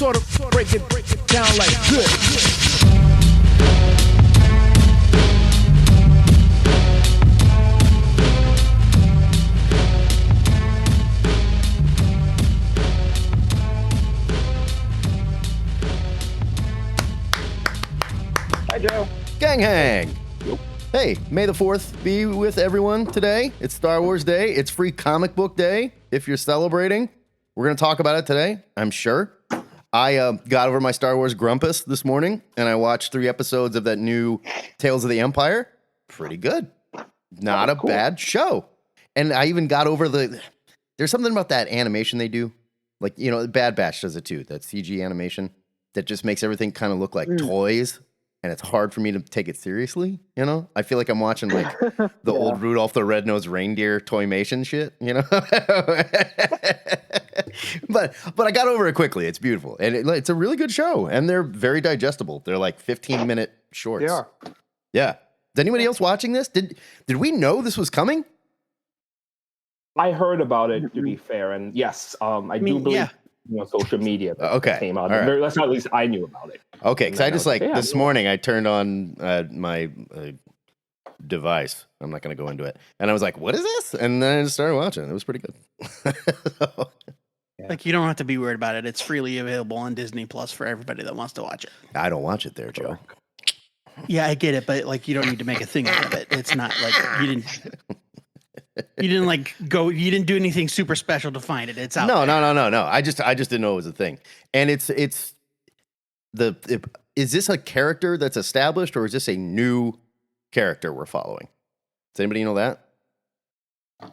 sort of break it down like this. Hi, Joe. Gang hang. Hey, May the 4th be with everyone today. It's Star Wars Day. It's Free Comic Book Day if you're celebrating. We're going to talk about it today, I'm sure. I got over my Star Wars grumpus this morning, and I watched 3 episodes of that new Tales of the Empire. Pretty good. Not a bad show. And I even got over there's something about that animation they do. Like, you know, Bad Batch does it too, that CG animation that just makes everything kind of look like toys. And it's hard for me to take it seriously, you know? I feel like I'm watching, like, the old Rudolph the Red-Nosed Reindeer Toymation shit, you know? But I got over it quickly. It's beautiful. And it's a really good show. And they're very digestible. They're, like, 15-minute shorts. They are. Yeah. Is anybody else watching this? Did we know this was coming? I heard about it, to be fair. And yes, I do believe social media that came out. Right. That's how at least I knew about it. Okay, because I just this morning I turned on my device. I'm not going to go into it, and I was like, "What is this?" And then I just started watching. It was pretty good. Like, you don't have to be worried about it. It's freely available on Disney Plus for everybody that wants to watch it. I don't watch it there, Joe. Yeah, I get it, but like, you don't need to make a thing out of it. It's not like you didn't do anything super special to find it. It's out. No. I just didn't know it was a thing. And is this a character that's established, or is this a new character we're following? Does anybody know that?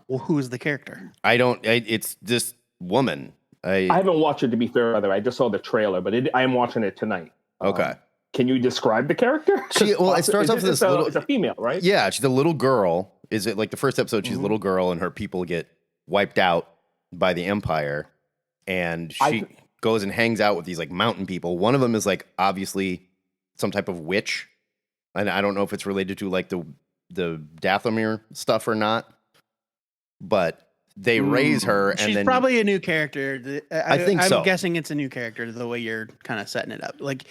Well, who is the character? It's this woman. I haven't watched it, to be fair, by the way. I just saw the trailer, but I am watching it tonight. Okay. Can you describe the character? It starts off with this little... It's a female, right? Yeah, she's a little girl. Is it like the first episode? She's a little girl, and her people get wiped out by the Empire, and she goes and hangs out with these like mountain people. One of them is like obviously some type of witch, and I don't know if it's related to like the Dathomir stuff or not. But they raise her, and she's then probably a new character. I think so. I'm guessing it's a new character the way you're kind of setting it up. Like,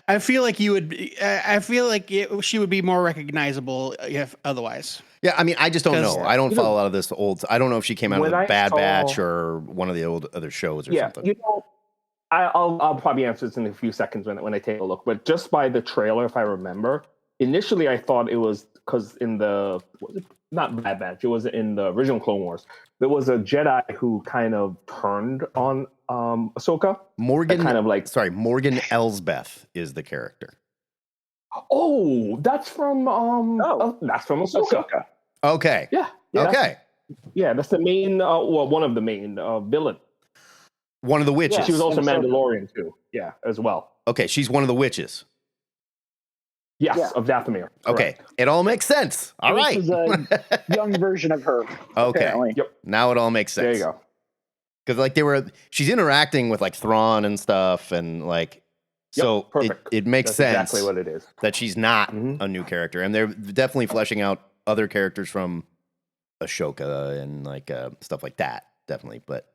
I feel like you would. I feel like she would be more recognizable if otherwise. Yeah, I mean, I just don't know. I don't follow a lot of this old. I don't know if she came out of the Bad Batch or one of the old other shows or something. You know, I'll probably answer this in a few seconds when I take a look. But just by the trailer, if I remember, initially I thought it was because in the not Bad Batch, it was in the original Clone Wars. There was a Jedi who kind of turned on Ahsoka. Morgan Morgan Elsbeth is the character. Oh, that's from that's from Ahsoka. Okay. Yeah. Okay. Yeah, that's the main one of the main villain. One of the witches. Yeah, she was also Mandalorian too. Yeah, as well. Okay, she's one of the witches. Yes, of Dathomir. Okay, it all makes sense. All right. This is a young version of her. Okay. Apparently. Yep. Now it all makes sense. There you go. Because like she's interacting with like Thrawn and stuff, and like, so it makes sense. Exactly what it is. That she's not a new character, and they're definitely fleshing out other characters from Ashoka and like stuff like that. Definitely, but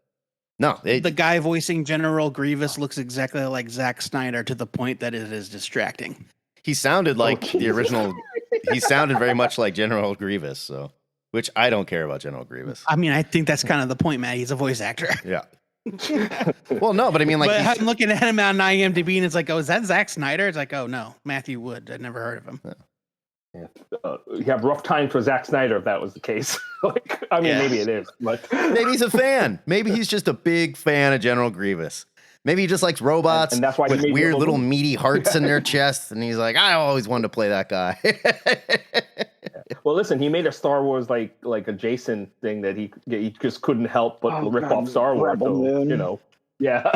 no, The guy voicing General Grievous looks exactly like Zack Snyder to the point that it is distracting. he sounded like the original. He sounded very much like General Grievous, so which I don't care about General Grievous. I mean, I think that's kind of the point, Matt. He's a voice actor. Yeah. Well, no, but I mean, like, but I'm looking at him on IMDb, and it's like, oh, is that Zack Snyder? It's like, oh no, Matthew Wood. I'd never heard of him. Yeah. You have rough times for Zack Snyder if that was the case. Maybe it is, but maybe he's a fan. Maybe he's just a big fan of General Grievous. Maybe he just likes robots and that's why with weird little meaty hearts in their chests, and he's like, I always wanted to play that guy. Well, listen, he made a Star Wars like adjacent thing that he just couldn't help but rip off Star Wars. So, you know, yeah.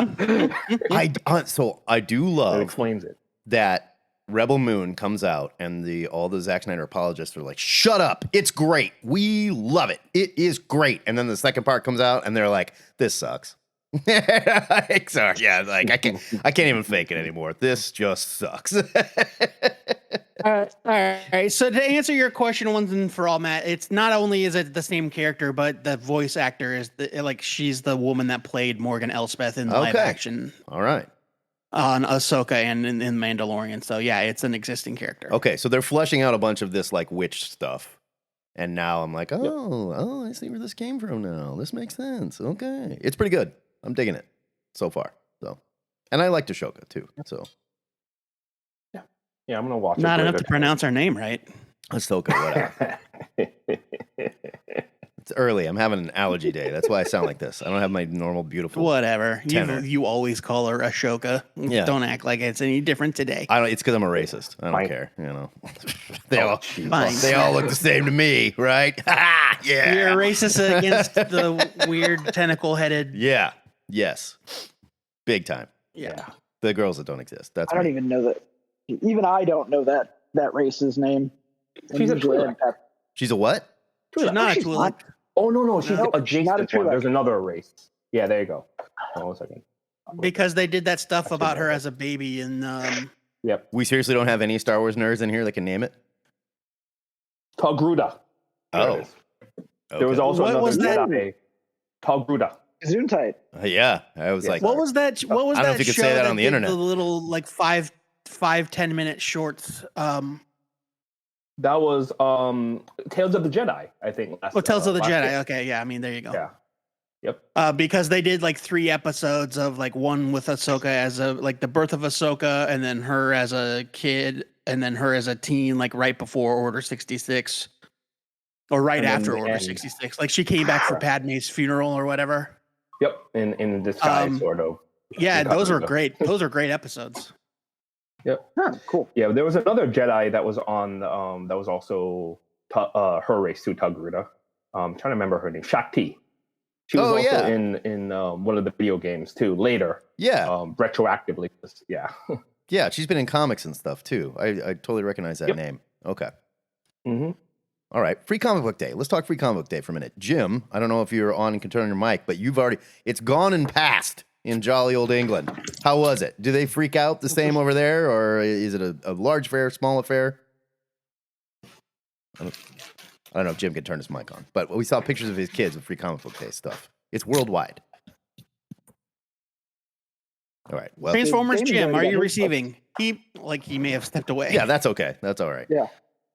I do love that explains it. That Rebel Moon comes out, and all the Zack Snyder apologists are like, "Shut up! It's great. We love it. It is great." And then the second part comes out, and they're like, "This sucks." Sorry, yeah, like I can't even fake it anymore. This just sucks. All right. So to answer your question once and for all, Matt, it's not only is it the same character, but the voice actor is she's the woman that played Morgan Elsbeth in live action. All right. On Ahsoka and in Mandalorian. So yeah, it's an existing character. Okay, so they're fleshing out a bunch of this like witch stuff. And now I'm like, oh, I see where this came from now. This makes sense. Okay. It's pretty good. I'm digging it so far. So, and I like Ashoka too. So, yeah, I'm gonna watch. Not enough to pronounce her name right. Ahsoka, whatever. It's early. I'm having an allergy day. That's why I sound like this. I don't have my normal beautiful. Whatever. You always call her Ashoka. Yeah. Don't act like it's any different today. It's because I'm a racist. I don't care. You know, they all look the same to me, right? Yeah. You're a racist against the weird tentacle-headed. Yeah. Yes. Big time. Yeah. The girls that don't exist. That's I don't even know that. Even I don't know that race's name. She's a Twi'lek. She's a what? She's not a Twi'lek. Oh no, she's Nope, adjacent one. There's another race. Yeah, there you go. Hold on a second. Because they did that stuff about her as a baby and Yep. We seriously don't have any Star Wars nerds in here that can name it? Togruta. Oh. There was also what another was that? Jedi. Togruta. Gesundheit. Yeah, I was like, what was that? What was I don't know that if you could show say that on the did internet. The little like 5-10 minute shorts. That was Tales of the Jedi, I think. Tales of the Jedi. Year. Okay, yeah. I mean, there you go. Yeah. Yep. Because they did like 3 episodes of like one with Ahsoka as like the birth of Ahsoka, and then her as a kid, and then her as a teen, like right before Order 66, or right after Order 66. Like she came back for Padme's funeral or whatever. Yep. In disguise, sort of. Yeah, those are great. Those are great episodes. Yep. Huh, cool. Yeah, there was another Jedi that was on that was also her race too, Togruta. I'm trying to remember her name. Shakti. She was also in one of the video games too later. Yeah. Retroactively. Yeah. Yeah, she's been in comics and stuff too. I totally recognize that name. Okay. Mm-hmm. All right. Free Comic Book Day. Let's talk Free Comic Book Day for a minute. Jim, I don't know if you're on and can turn on your mic, but it's gone and passed in jolly old England. How was it? Do they freak out the same over there, or is it a large fair, small affair? I don't know if Jim can turn his mic on, but we saw pictures of his kids with Free Comic Book Day stuff. It's worldwide. All right. Well, Transformers Jim, are you receiving? He may have stepped away. Yeah, that's okay. That's all right. Yeah.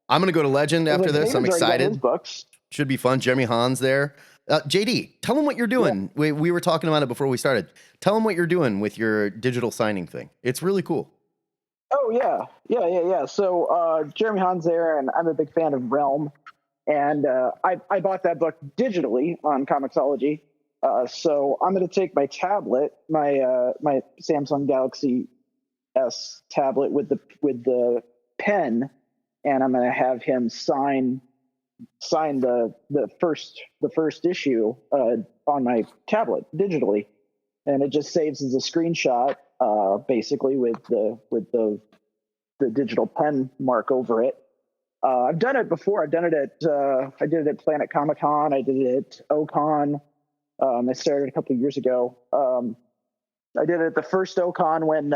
I'm going to go to Legend after this. I'm excited. Books. Should be fun. Jeremy Hahn's there. JD, tell him what you're doing. Yeah. We were talking about it before we started. Tell him what you're doing with your digital signing thing. It's really cool. Oh, yeah. So Jeremy Hahn's there, and I'm a big fan of Realm. And I bought that book digitally on Comixology. So I'm going to take my tablet, my Samsung Galaxy S tablet with the pen, and I'm going to have him sign the first issue on my tablet digitally, and it just saves as a screenshot, basically with the digital pen mark over it. I've done it before. I did it at Planet Comic Con. I did it at OCon. I started a couple of years ago. I did it at the first OCon when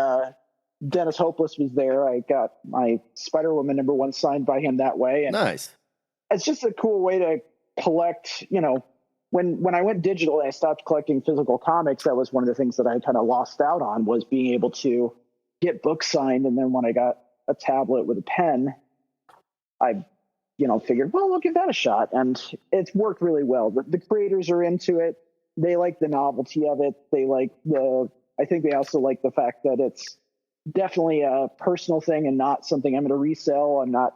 Dennis Hopeless was there. I got my Spider-Woman #1 signed by him that way. And nice. It's just a cool way to collect, when I went digital and I stopped collecting physical comics, that was one of the things that I kind of lost out on, was being able to get books signed. And then when I got a tablet with a pen, I figured, well, I'll give that a shot. And it's worked really well. The creators are into it. They like the novelty of it. They like I think they also like the fact that it's definitely a personal thing and not something I'm going to resell. I'm not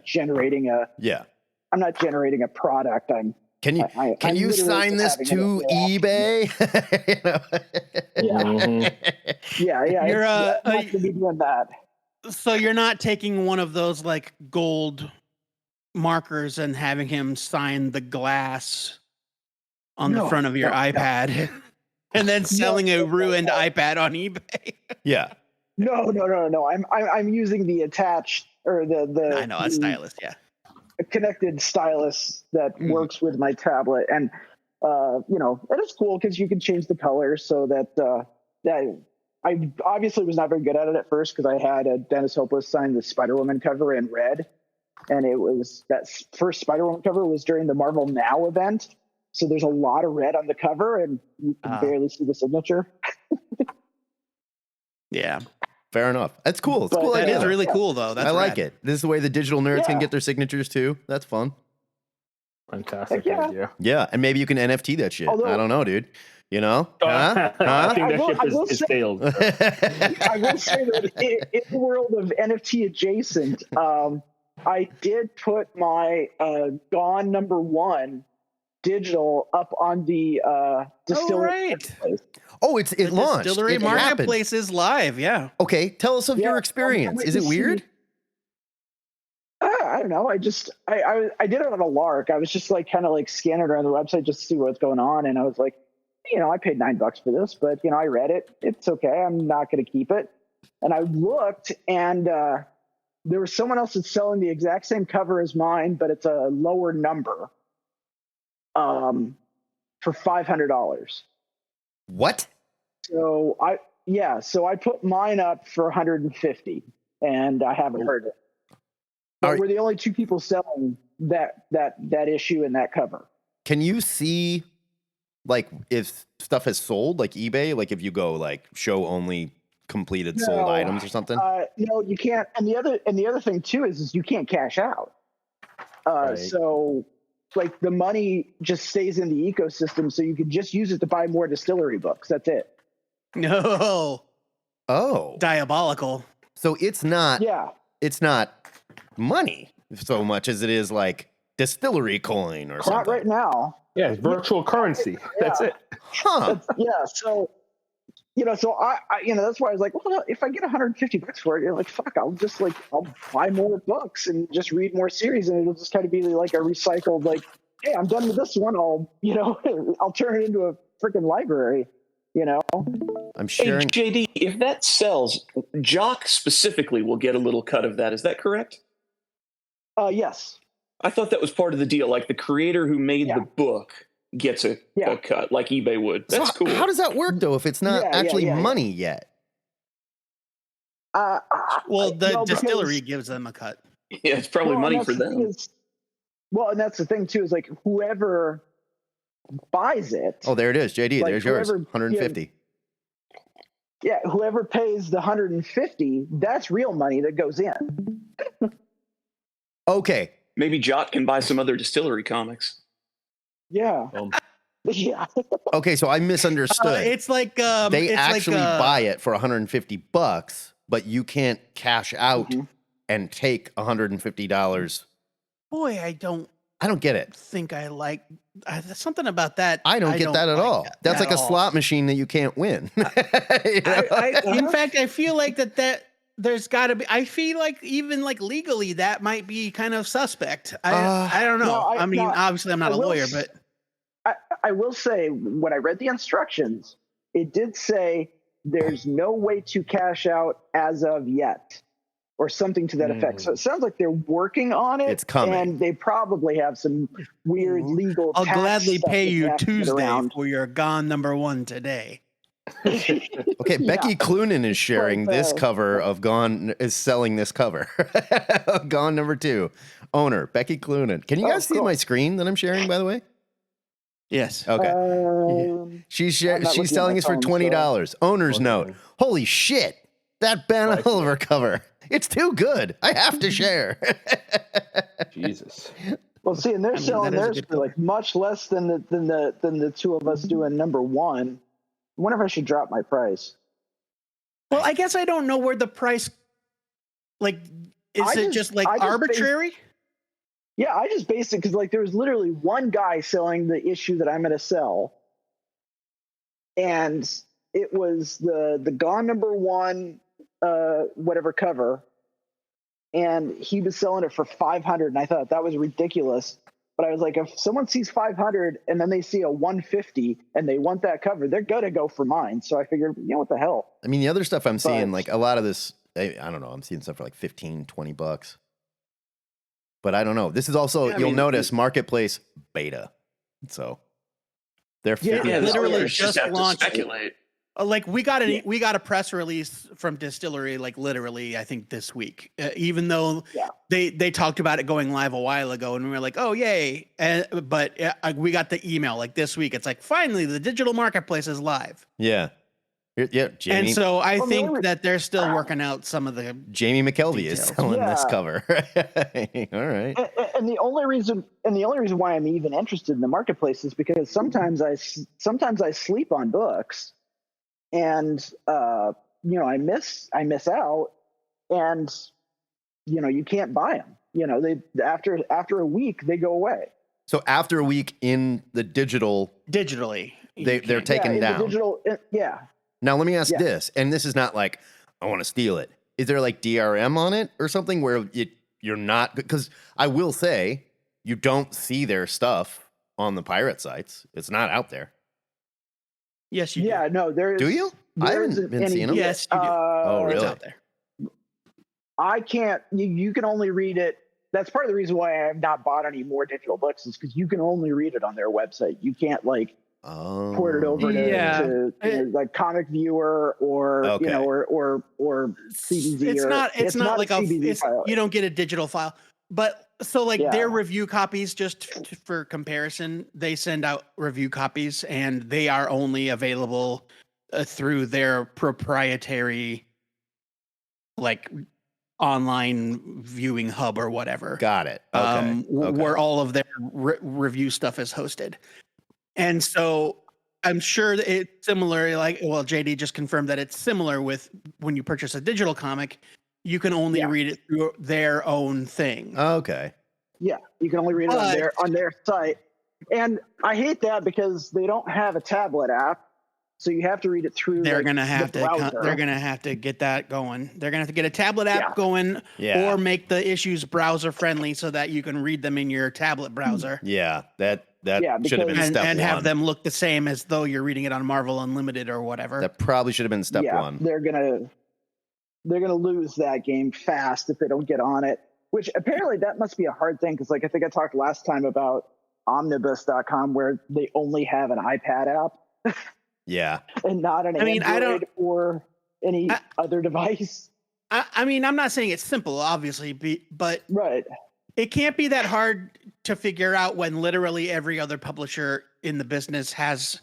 generating I'm not generating a product. Can you sign this to eBay? Yeah. You're not going to be doing that. So you're not taking one of those like gold markers and having him sign the glass on the front of your iPad and then selling a ruined iPad on eBay. Yeah. No. I'm using the attached or the I know a stylus, yeah. A connected stylus that works with my tablet. And and it's cool because you can change the colors so that I obviously was not very good at it at first because I had a Dennis Hopeless sign the Spider-Woman cover in red. And it was that first Spider-Woman cover was during the Marvel Now event. So there's a lot of red on the cover and you can barely see the signature. Yeah. Fair enough. That's cool. It's a cool That idea. is really cool, though. That's I like rad. it. This is the way the digital nerds can get their signatures too. That's fun. Fantastic Heck yeah. idea. Yeah, and maybe you can NFT that shit. Although- I don't know, dude. You know? I think that I will ship is say- failed. I will say that in the world of NFT adjacent, I did put my Gone #1 digital up on the distillery. right. Oh, it The launched. Distillery It happened. Marketplace is live. Yeah. Okay, tell us of Yeah, your experience. I'm Is it waiting to weird? see- I don't know. I did it on a lark. I was just like kind of like scanning around the website just to see what's going on, and I was like, I paid $9 for this, but I read it. It's okay. I'm not going to keep it. And I looked, and there was someone else that's selling the exact same cover as mine, but it's a lower number, for $500. What? So I put mine up for 150, and I haven't heard it. But we're the only two people selling that issue and that cover. Can you see, like, if stuff has sold, like eBay, like if you go like show only completed sold items or something? No, you can't. And the other thing too is you can't cash out. Right. So like the money just stays in the ecosystem, so you can just use it to buy more distillery books. That's it. No. Oh, Diabolical. so it's not. Yeah. It's not money so much as it is like distillery coin or Not something. right now. Yeah, it's virtual currency. That's it. Huh? Yeah. So, so I that's why I was like, well, if I get $150 for it, like, fuck, I'll buy more books and just read more series, and it'll just kind of be like a recycled, like, hey, I'm done with this one. I'll turn it into a freaking library. I'm Hey, sharing. JD, if that sells, Jock specifically will get a little cut of that. Is that correct? Yes. I thought that was part of the deal. Like the creator who made Yeah. the book gets a cut, like eBay would. So That's cool. How does that work though? If it's not actually yeah. money yet? Well, the no, because- distillery gives them a cut. Yeah, it's probably Well, money and for that's the thing them. is- and that's the thing too, is like whoever buys it. Oh, there it is, JD. Like, There's yours, whoever- 150. Yeah, whoever pays the 150, that's real money that goes in. Okay, Maybe Jock can buy some other distillery comics. Yeah. Um, Yeah. okay. So I misunderstood. It's like They it's actually like, buy it for $150, but you can't cash out Mhm. and take $150. Boy, I don't I don't get it. think I like there's something about that. I don't get that at like all. That's at like a all. slot machine that you can't win. You know? In fact, I feel like that there's got to be. I feel like even like legally that might be kind of suspect. I don't know. No, I mean, obviously, I'm not I a will lawyer, s- but I will say, when I read the instructions, it did say there's no way to cash out as of yet, or something to that effect. So it sounds like they're working on it. It's coming. And they probably have some weird legal I'll tax gladly stuff pay that they you have to get Tuesday around. for your Gone #1 today. Okay, Becky Cloonan is sharing this cover of Gone, is selling this cover. Gone #2. Owner, Becky Cloonan. Can you guys see cool. my screen that I'm sharing, by the way? Yes. Okay. She's I'm not looking at selling my this for phone, $20. Owner's note. Holy shit. That Ben Oliver cover. It's too good. I have to share. Jesus. Well, see, and they're selling that is a theirs good for like much less than the two of us doing #1. I wonder if I should drop my price. Well, I guess I don't know where the price. Like, is I it just- just like I just arbitrary? Yeah, I just based it because like there was literally one guy selling the issue that I'm going to sell, and it was the Gone #1 whatever cover, and he was selling it for 500, and I thought that was ridiculous. But I was like, if someone sees 500 and then they see a 150 and they want that cover, they're gonna go for mine. So I figured, what the hell? I mean, the other stuff I'm seeing, But- like a lot of this, I don't know, I'm seeing stuff for like $15, $20. But I don't know. This is also, Yeah, I you'll mean, notice, marketplace beta. So They're Yeah, figuring Yeah, it the out. literally owners just just have to launched- speculate. Like we got a press release from DSTRLY, like literally, I think this week. Even though they talked about it going live a while ago, and we were like, "Oh, yay!" But we got the email like this week. It's like finally the digital marketplace is live. Yeah. Yeah, Jamie. And so I Well, think that they're still working out some of the. Jamie McKelvey is details. selling this Yeah. cover. All right. And the only reason why I'm even interested in the marketplace is because sometimes I sleep on books, and I miss out, and you can't buy them. They after a week they go away. So after a week in the Digitally, they're taken in down. the digital, yeah. Now let me ask Yeah. this, and this is not like I want to steal it. Is there like DRM on it or something where you're not? Because I will say you don't see their stuff on the pirate sites. It's not out there. Yes, you Yeah, no, there's. Do you? I there haven't isn't been any- seeing them. Yes, you do. Oh, It's really? out there. I can't. You can only read it. That's part of the reason why I have not bought any more digital books, is because you can only read it on their website. You can't like Oh. port it over to like Comic Viewer or Okay. or CBZ. It's or, not like a CBZ file. you don't get a digital file. But so like Yeah. their review copies, just for comparison, they send out review copies and they are only available through their proprietary like online viewing hub or whatever. Got it. Okay. Where all of their review stuff is hosted. And so I'm sure that it's similar. Like, well, JD just confirmed that it's similar with when you purchase a digital comic, you can only read it through their own thing. Okay. Yeah, you can only read it on their site. And I hate that because they don't have a tablet app, so you have to read it through. They're like, gonna have the to. browser. They're gonna have to get that going. They're gonna have to get a tablet app going, Yeah. or make the issues browser friendly so that you can read them in your tablet browser. Yeah. That Yeah, should have been because- step And one. have them look the same as though you're reading it on Marvel Unlimited or whatever. That probably should have been step one. They're gonna lose that game fast if they don't get on it. Which apparently that must be a hard thing, because like I think I talked last time about Omnibus.com, where they only have an iPad app Yeah. and not an Android or any other device. I mean, I'm not saying it's simple, obviously, but Right. it can't be that hard to figure out when literally every other publisher in the business has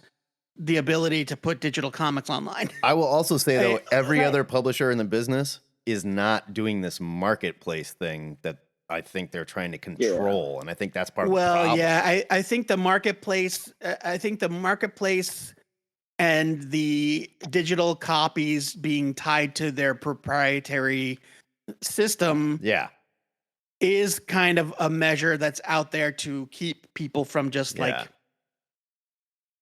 the ability to put digital comics online. I will also say though, Hey, every other publisher in the business is not doing this marketplace thing that I think they're trying to control, and I think that's part of the problem. Yeah, I think the marketplace. I think the marketplace and the digital copies being tied to their proprietary system Yeah. is kind of a measure that's out there to keep people from just Yeah.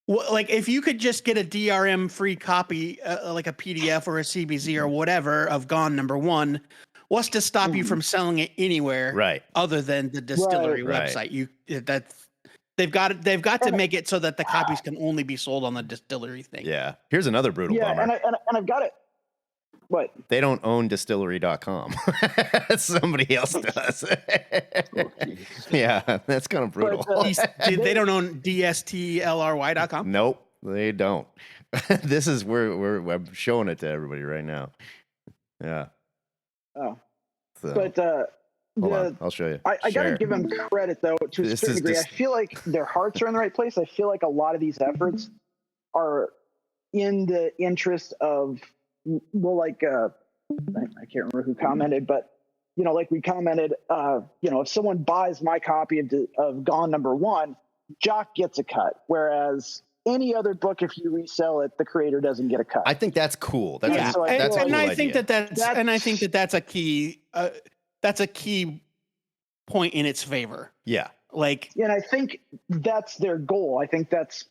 like if you could just get a DRM free copy, like a PDF or a CBZ or whatever of Gone #1, what's to stop you from selling it anywhere Right. other than the distillery Right. website? They've got to make it so that the copies can only be sold on the distillery thing. Yeah. Here's another brutal Yeah, bummer. and I've got it. What? They don't own distillery.com. Somebody else does. Yeah, that's kind of brutal. They don't own DSTRLY.com. Nope, they don't. This is where I'm showing it to everybody right now. Yeah. Oh. So, But hold on, I'll show you. I got to Share. give them credit, though, to a This certain is degree. just- I feel like their hearts are in the right place. I feel like a lot of these efforts are in the interest of, well, like, I can't remember who commented, but, like we commented, if someone buys my copy of Gone #1, Jock gets a cut. Whereas any other book, if you resell it, the creator doesn't get a cut. I think that's cool. That's Yeah, so I that's a feel cool and I think idea. that's a key. That's a key point in its favor. Yeah. Like, And I think that's their goal. I think that's,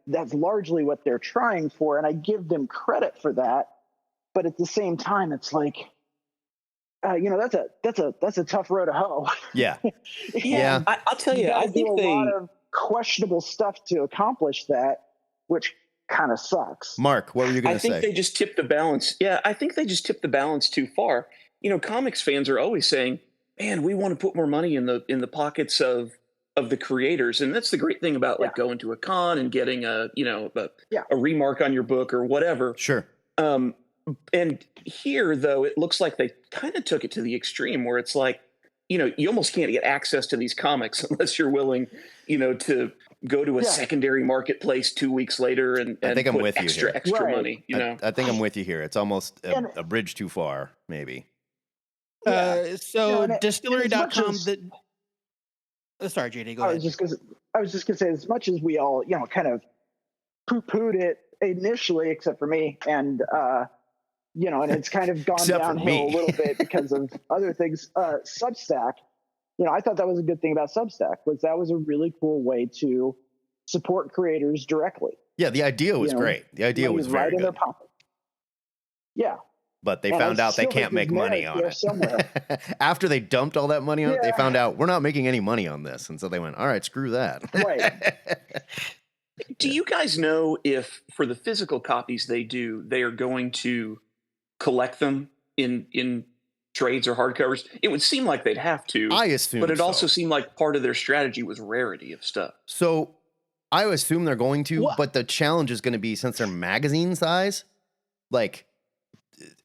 that's largely what they're trying for. And I give them credit for that. But at the same time, it's like, that's a tough road to hoe. Yeah. Yeah. I'll tell you, I do think a lot of questionable stuff to accomplish that, which kind of sucks. Mark, what were you going I to think say? they just tipped the balance. Yeah, I think they just tipped the balance too far. Comics fans are always saying, "Man, we want to put more money in the pockets of of the creators, and that's the great thing about like going to a con and getting a remark on your book or whatever. Sure. And here, though, it looks like they kind of took it to the extreme where it's like, you almost can't get access to these comics unless you're willing, to go to a secondary marketplace 2 weeks later and I think I'm put with you here. extra money. I think I'm with you here. It's almost a bridge too far, maybe. So distillery.com. Sorry, JD, go ahead. I was just gonna say, as much as we all, kind of poo-pooed it initially, except for me, and and it's kind of gone downhill a little bit because of other things. Substack, I thought that was a good thing about Substack, was a really cool way to support creators directly. Yeah, the idea was great. The idea was very right in their good. pocket. Yeah. But they found out they can't make money on it. After they dumped all that money on it, they found out we're not making any money on this. And so they went, all right, screw that. Right. Do you guys know if for the physical copies they are going to collect them in trades or hardcovers? It would seem like they'd have to. I assume But it also seemed like part of their strategy was rarity of stuff. So I assume they're going to, but the challenge is going to be, since they're magazine size, like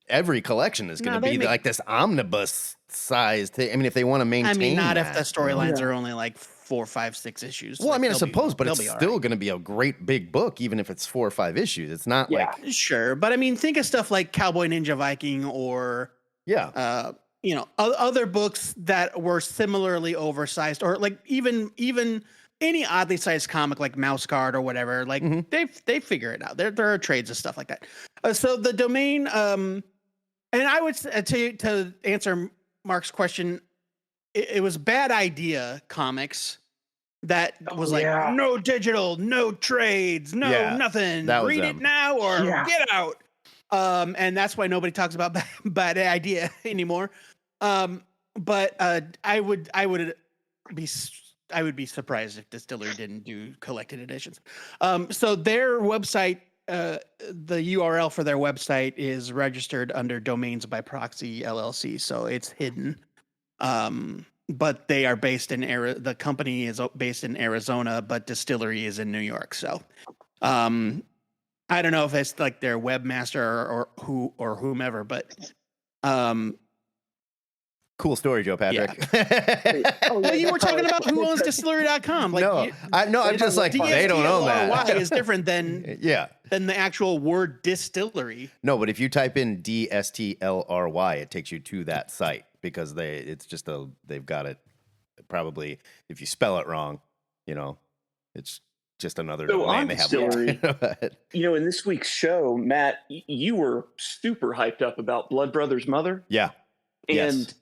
every collection is going to be like this omnibus size thing. I mean, if they want to maintain not that, if the storylines are only like 4, 5, 6 issues. Well, like, I mean, I suppose, but it's still right. going to be a great big book, even if it's 4 or 5 issues. It's not like Sure, but I mean, think of stuff like Cowboy Ninja Viking or other books that were similarly oversized, or like even any oddly sized comic like Mouse Guard or whatever. Like they figure it out. There are trades and stuff like that. So the domain, and I would to answer Mark's question, it was Bad Idea Comics that was no digital, no trades, nothing. Read it now or get out. And that's why nobody talks about Bad Idea anymore. But I would be surprised if Distillery didn't do collected editions. So their website, the URL for their website is registered under Domains by Proxy LLC, so it's hidden. But they are based in the company is based in Arizona, but Distillery is in New York. So, I don't know if it's like their webmaster or whomever, but cool story, Joe Patrick. Well, you were talking about who owns Distillery.com. Like, I'm just like, they don't own that. DSTRLY is different than than the actual word distillery. No, but if you type in DSTLRY, it takes you to that site because they've got it. Probably if you spell it wrong, it's just another domain they have. Distillery, in this week's show, Matt, you were super hyped up about Blood Brothers Mother. Yeah. And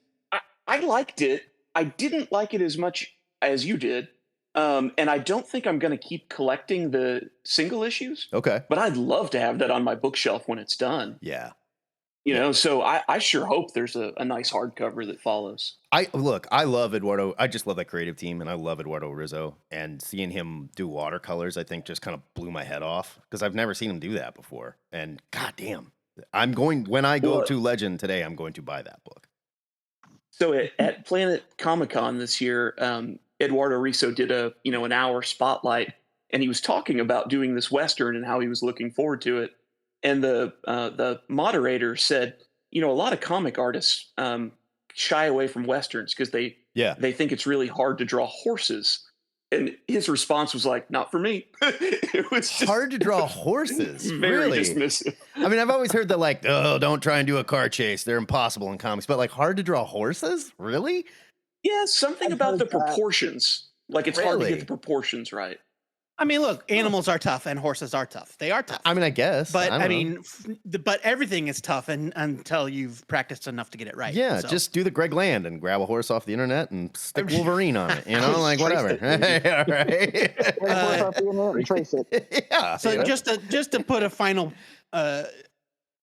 I liked it. I didn't like it as much as you did. And I don't think I'm going to keep collecting the single issues. Okay. But I'd love to have that on my bookshelf when it's done. Yeah. So I sure hope there's a nice hardcover that follows. I love Eduardo. I just love that creative team, and I love Eduardo Rizzo. And seeing him do watercolors, I think, just kind of blew my head off because I've never seen him do that before. And goddamn, when I go to Legend today, I'm going to buy that book. So at Planet Comic-Con this year, Eduardo Rizzo did an hour spotlight, and he was talking about doing this Western and how he was looking forward to it. And the moderator said, a lot of comic artists shy away from Westerns because they think it's really hard to draw horses. And his response was like, not for me. It was just hard to draw horses. Very really? dismissive. I mean, I've always heard that like, don't try and do a car chase. They're impossible in comics. But like hard to draw horses? Really? Yeah, something about the proportions. Like it's hard to get the proportions right. I mean, look, animals are tough and horses are tough. They are tough. I mean, I guess. But but everything is tough until you've practiced enough to get it right. Yeah, just do the Greg Land and grab a horse off the internet and stick Wolverine on it. Like whatever. All right. Trace it. Yeah. So just to put a final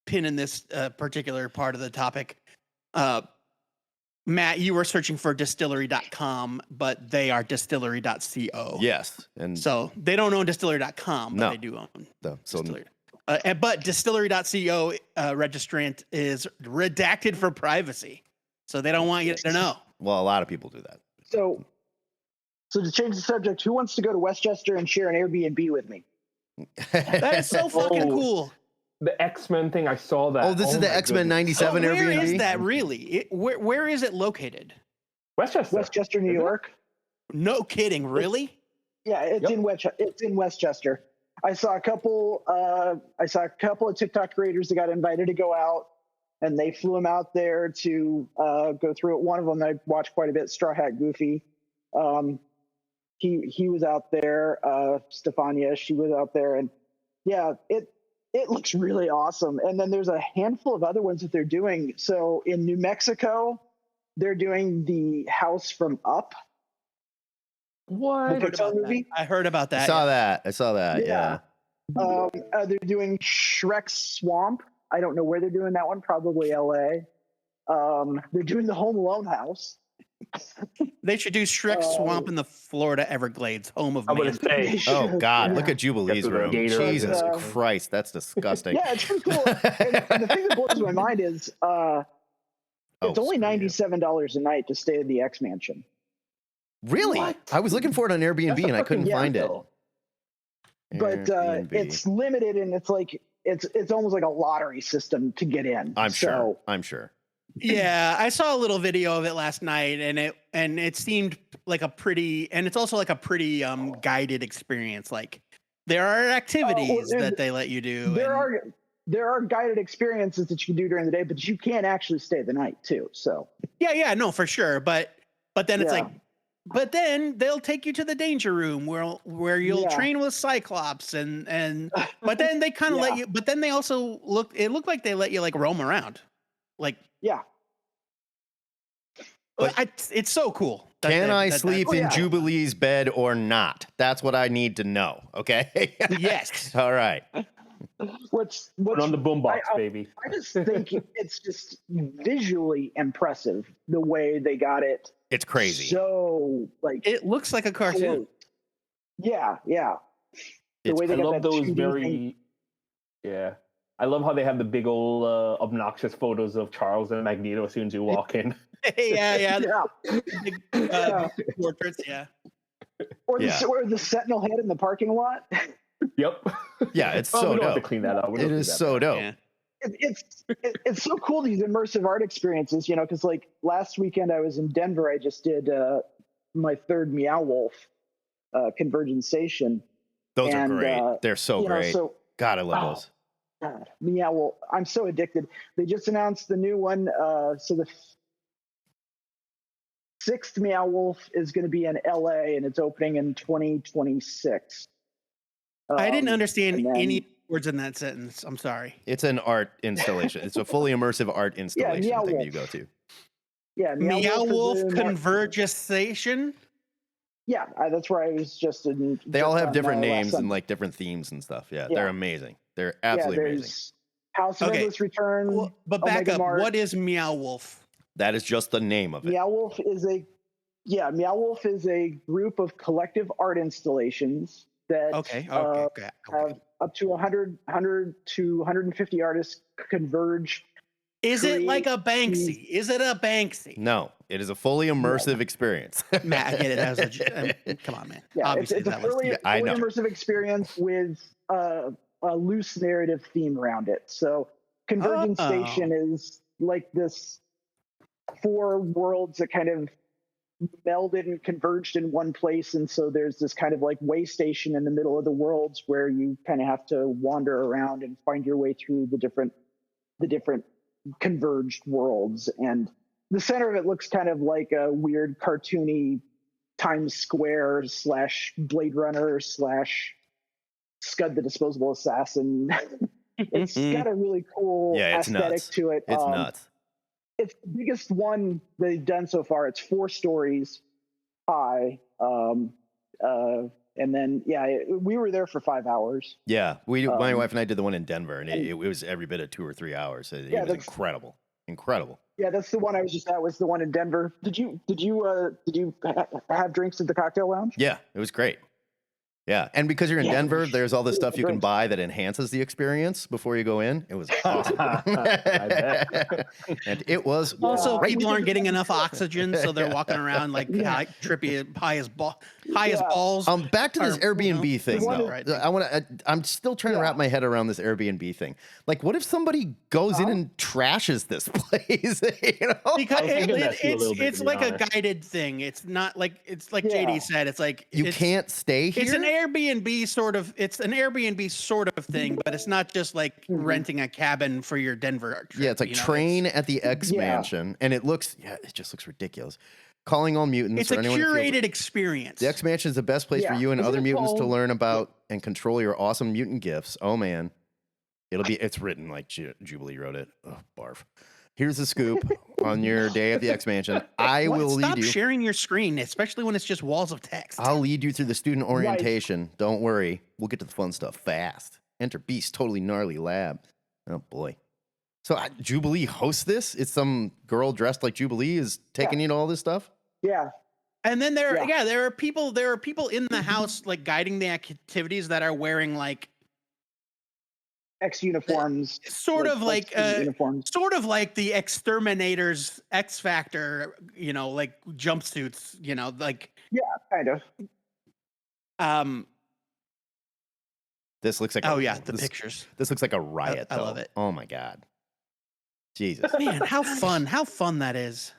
pin in this particular part of the topic, Matt, you were searching for distillery.com, but they are distillery.co. Yes. And so they don't own distillery.com, but they do own distillery. But distillery.co registrant is redacted for privacy. So they don't want you to know. Well, a lot of people do that. So So to change the subject, who wants to go to Westchester and share an Airbnb with me? That is so fucking Oh, cool. The X-Men thing, I saw that. Oh, this is the my X-Men goodness. 97 Where Airbnb? is that really? Where is it located? Westchester. Westchester, New Isn't it? York. No kidding, really? Yeah, it's in Westchester. I saw a couple of TikTok creators that got invited to go out, and they flew them out there to go through it. One of them I watched quite a bit, Straw Hat Goofy. He was out there. Stefania, she was out there, and yeah, it looks really awesome. And then there's a handful of other ones that they're doing. So in New Mexico, they're doing the house from Up. What? The Pixar movie. I heard about that. I saw that. Yeah. They're doing Shrek's Swamp. I don't know where they're doing that one. Probably L.A. They're doing the Home Alone house. They should do Shrek's Swamp in the Florida Everglades, home of I'm man. gonna say. Oh God! Yeah. Look at Jubilee's Get to the room. gator. Jesus But, Christ, that's disgusting. Yeah, it's pretty cool. And the thing that blows my mind is it's only $97 a night to stay in the X-Mansion. Really? What? I was looking for it on Airbnb and I couldn't find it. But Airbnb. it's limited, and it's like it's almost like a lottery system to get in. I'm sure. Yeah, I saw a little video of it last night, and it seemed like a pretty, and it's also like a pretty guided experience. Like there are activities that they let you do. There are guided experiences that you can do during the day, but you can't actually stay the night too. So yeah, no, for sure. But then it's Yeah. like, but then they'll take you to the danger room where you'll train with Cyclops and but then they kind of let you. But then they also looked like they let you like roam around, like. Yeah. It's so cool. Can I sleep in Jubilee's bed or not? That's what I need to know. Okay. Yes. All right. What's Put on the boombox, baby. I just think it's just visually impressive the way they got it. It's crazy. So like It looks like a cartoon. Yeah. It's- way I they got love that those 2D very. thing. Yeah. I love how they have the big old obnoxious photos of Charles and Magneto as soon as you walk in. yeah. Yeah. Big, portraits. Yeah. Or the Sentinel head in the parking lot. Yep. Yeah, it's Well, so we don't have to dope. clean that up. We It don't do is that. so dope. Yeah. It's so cool, these immersive art experiences, because like last weekend I was in Denver. I just did my third Meow Wolf Convergence Station. Those are And, great. They're so great. So God, I love those. God, Meow Wolf. I'm so addicted. They just announced the new one. So the sixth Meow Wolf is going to be in LA, and it's opening in 2026. I didn't understand and then- any words in that sentence. I'm sorry. It's an art installation. It's a fully immersive art installation Meow thing Wolf. you go to. Yeah, Meow Wolf is in- Convergence Station. Yeah, that's where I was just in. They all just have on, different last names and Sunday. like different themes and stuff. Yeah, Yeah. they're amazing. They're absolutely amazing. There's House of Okay. Endless Return. Well, but back Omega up. Mart. What is Meow Wolf? That is just the name of it. Meow Wolf is Meow Wolf is a group of collective art installations that Okay. have up to 100 to 150 artists converge. Is it like a create Banksy? Is it a Banksy? No, it is a fully immersive experience. Matt, I get it. That was come on, man. Yeah, Obviously, it's a that was. fully I know. immersive experience with a loose narrative theme around it. So Convergence Oh. Station is like this 4 worlds that kind of melded and converged in one place, and so there's this kind of like way station in the middle of the worlds where you kind of have to wander around and find your way through the different converged worlds. And the center of it looks kind of like a weird cartoony Times Square / Blade Runner / Scud the Disposable Assassin. It's got a really cool it's aesthetic nuts. to it. It's nuts. It's the biggest one they've done so far. It's 4 stories high. And then, we were there for 5 hours. Yeah, my wife and I did the one in Denver, and it was every bit of 2 or 3 hours. It was incredible. Yeah, that's the one I was just at. Was the one in Denver. Did you have drinks at the cocktail lounge? Yeah, it was great. Yeah, and because you're in Denver, there's all this stuff you can buy that enhances the experience before you go in. It was awesome. And it was Also, great. people aren't getting enough oxygen, so they're walking around like trippy, high as balls. Back to this Airbnb thing, though. Right. I'm still trying to wrap my head around this Airbnb thing. Like, what if somebody goes in and trashes this place? You know, Because it's it's like a guided thing. It's not like JD said. It's like you can't stay here. It's an Airbnb sort of. It's an Airbnb sort of thing, but it's not just like renting a cabin for your Denver trip. Yeah, it's like train at the X-Mansion, and it just looks ridiculous. Calling all mutants. It's a curated experience. The X-Mansion is the best place for you and other mutants to learn about and control your awesome mutant gifts. Oh man, it's written like Jubilee wrote it. Oh, barf. Here's the scoop on your day at the X-Mansion. I will lead you. Stop sharing your screen, especially when it's just walls of text. I'll lead you through the student orientation. Right. Don't worry. We'll get to the fun stuff fast. Enter Beast Totally Gnarly Lab. Oh, boy. So Jubilee hosts this? It's some girl dressed like Jubilee is taking you to all this stuff? Yeah. And then there are people in the house like guiding the activities that are wearing like X uniforms, sort of like the Exterminator's X Factor, like jumpsuits, like kind of. This looks like the pictures. This looks like a riot. I love it. Oh my god, Jesus, man, how fun that is.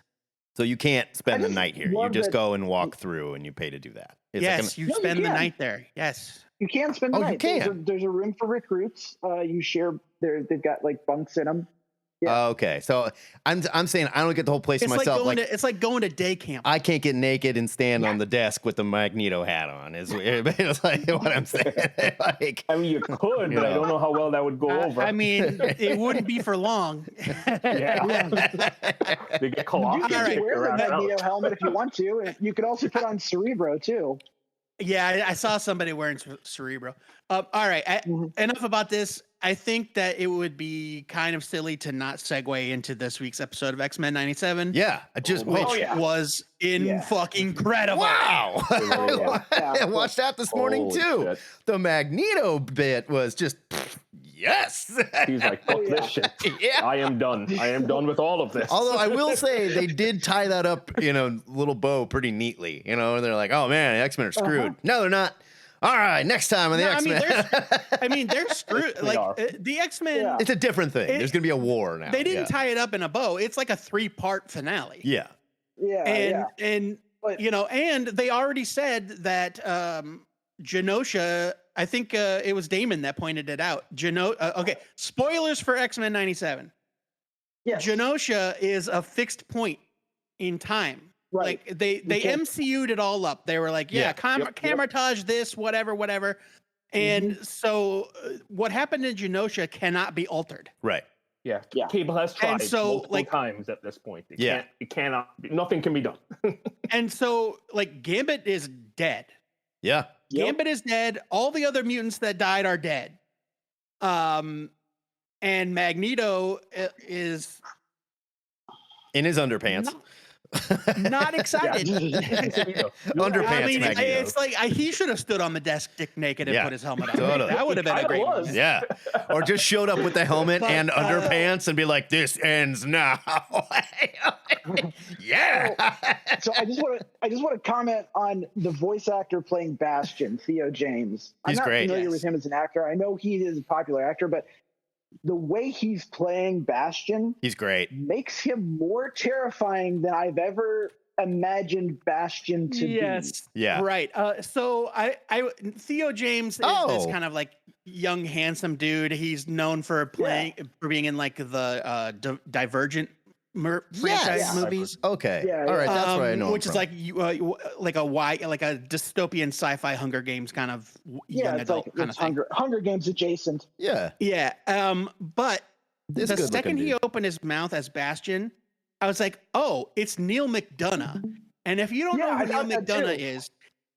So you can't spend the night here. You just go and walk through, and you pay to do that. It's you spend the night there. Yes. You can spend the night. You can. There's a room for recruits. You share. They've got like bunks in them. Yeah. Okay, so I'm saying I don't get the whole place to myself. It's like going to day camp. I can't get naked and stand on the desk with the Magneto hat on. Is like what I'm saying. Like, I mean, you could, but I don't know how well that would go over. I mean, it wouldn't be for long. They get caught. You can wear the Magneto helmet if you want to, and you could also put on Cerebro too. Yeah, I saw somebody wearing Cerebro. All right, enough about this. I think that it would be kind of silly to not segue into this week's episode of X-Men 97. Yeah, which was fucking incredible. Wow. I watched that this morning too. Shit. The Magneto bit was just yes. He's like, fuck this shit. Yeah. I am done. I am done with all of this. Although I will say they did tie that up in a little bow pretty neatly. And they're like, oh man, the X-Men are screwed. No, they're not. All right, next time on the X-Men. They're screwed. Like the X-Men. It's a different thing. There's going to be a war now. They didn't tie it up in a bow. It's like a 3-part finale. Yeah. Yeah. And they already said that Genosha, I think it was Damon that pointed it out. Okay, spoilers for X-Men 97. Yeah. Genosha is a fixed point in time. Right. Like they MCU'd it all up. They were like, Camertage this, whatever. And so what happened in Genosha cannot be altered. Right. Yeah. Cable has tried multiple times at this point. It cannot, nothing can be done. And so Gambit is dead. Yeah. Gambit is dead. All the other mutants that died are dead. And Magneto is in his underpants. Not excited. Underpants. I mean, Magneto. It's like he should have stood on the desk, dick naked, and put his helmet on. Totally. That would have been a great one. Yeah. Or just showed up with the helmet and underpants and be like, "This ends now." Yeah. So I just want to comment on the voice actor playing Bastion, Theo James. He's great. I'm not familiar with him as an actor. I know he is a popular actor, but the way he's playing Bastion, he's great. Makes him more terrifying than I've ever imagined Bastion to be. Yeah. Right. So Theo James is this kind of like young, handsome dude. He's known for being in like the Divergent franchise movies. Okay. All right. That's what I know. Which is like like a dystopian sci-fi Hunger Games kind of young adult kind of thing. Hunger Games adjacent. Yeah. Yeah. But the second he opened his mouth as Bastion, I was like, oh, it's Neil McDonough. And if you don't know who Neil McDonough is,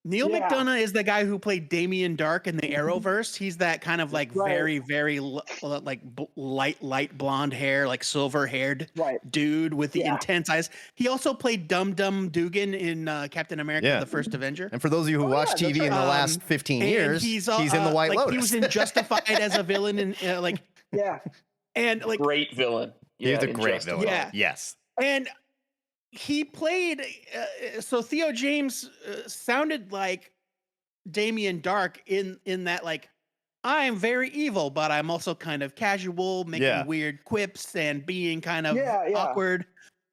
Neil Yeah. McDonough is the guy who played Damien Dark in the Arrowverse. He's that kind of like Right. very, very light blonde hair, like silver haired Right. dude with the Yeah. intense eyes. He also played Dum Dum Dugan in Captain America: Yeah. The First Avenger. And for those of you who watch yeah, TV in the right. last 15 And years, he's in the White like, Lotus. He was in Justified as a villain, and Yeah. and like Great villain. He's a in great Justice. villain. Yeah. Yes. and he played. So Theo James sounded like Damien Dark in that like, I'm very evil, but I'm also kind of casual, making weird quips and being kind of awkward.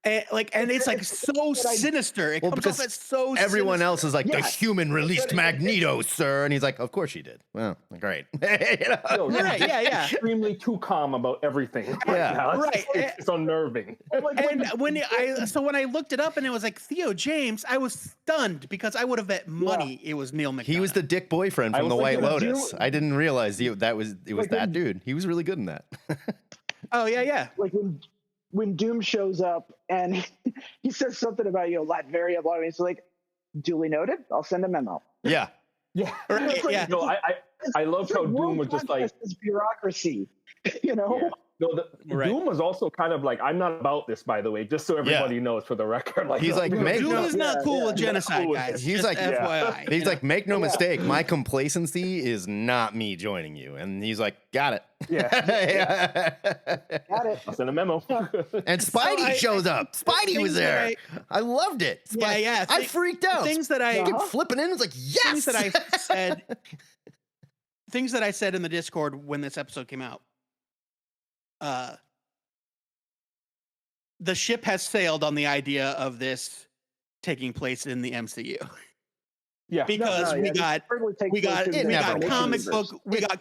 And it's like so sinister. It comes because off as so everyone sinister. else is like, the human released Magneto, sir. And he's like, of course you did. Well, great. You know? Yo, Right, yeah. Extremely too calm about everything. Yeah. now. Right. It's unnerving. And when I looked it up and it was like Theo James, I was stunned because I would have bet money it was Neil McDonough. He was the dick boyfriend I from was the White thinking, Lotus. I didn't realize it was Like that when- dude. He was really good in that. Oh yeah. Like when Doom shows up and he says something about Latveria, blah, and he's like, duly noted. I'll send a memo. Yeah. Yeah. Right, It's like, yeah. No, I love how Doom was just like, this bureaucracy, you know. Yeah. No, Right. Doom was also kind of like, I'm not about this, by the way, just so everybody knows for the record. Like, He's like, make Doom no, is not cool with genocide, cool with guys. He's Just like- FYI. he's you like, know? make no mistake, my complacency is not me joining you. And he's like, got it. Yeah. Got it. I'll send a memo. And Spidey shows up. Spidey was things that there. I loved it. Yeah. I freaked out. Things that I Fucking flipping in. It's like, yes. things that I said things that I said in the Discord when this episode came out. The ship has sailed on the idea of this taking place in the MCU Yeah. because we got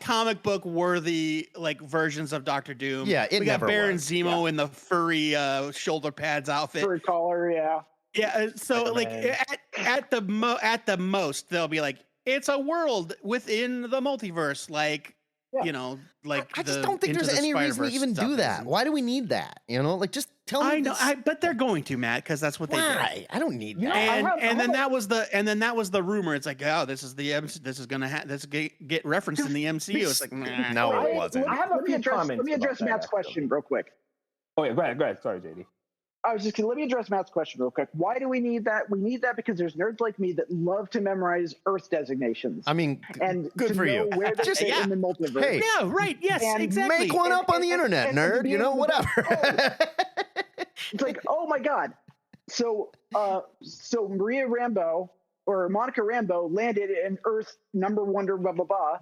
comic book worthy like versions of Doctor Doom. Yeah, it we got never Baron was. Zemo in the furry shoulder pads outfit. Furry collar, yeah. Yeah, so like Spider-Man. at the most they'll be like, it's a world within the multiverse, like like I just the don't think Into there's the any reason to Spider-Verse even stuff do is. that. Why do we need that? Like just tell me. I know, this- but they're going to, Matt, because that's what they do. Why? I don't need that. And then that was the rumor. It's like, oh, this is gonna get referenced in the MCU. It's like, nah. No, it wasn't. I have a Let me few address, comments let me address about that, Matt's actually. question real quick. Oh, yeah, go ahead. Sorry, JD. I was just gonna let me address Matt's question real quick. Why do we need that? We need that because there's nerds like me that love to memorize Earth designations I mean, and good to for you. know where they Just- fit yeah. in the multiverse. Hey, Yeah, right. Yes, And exactly. make one up on the internet, and nerd. being Whatever. It's like, oh my god. So Maria Rambeau or Monica Rambeau landed in Earth number wonder blah blah blah,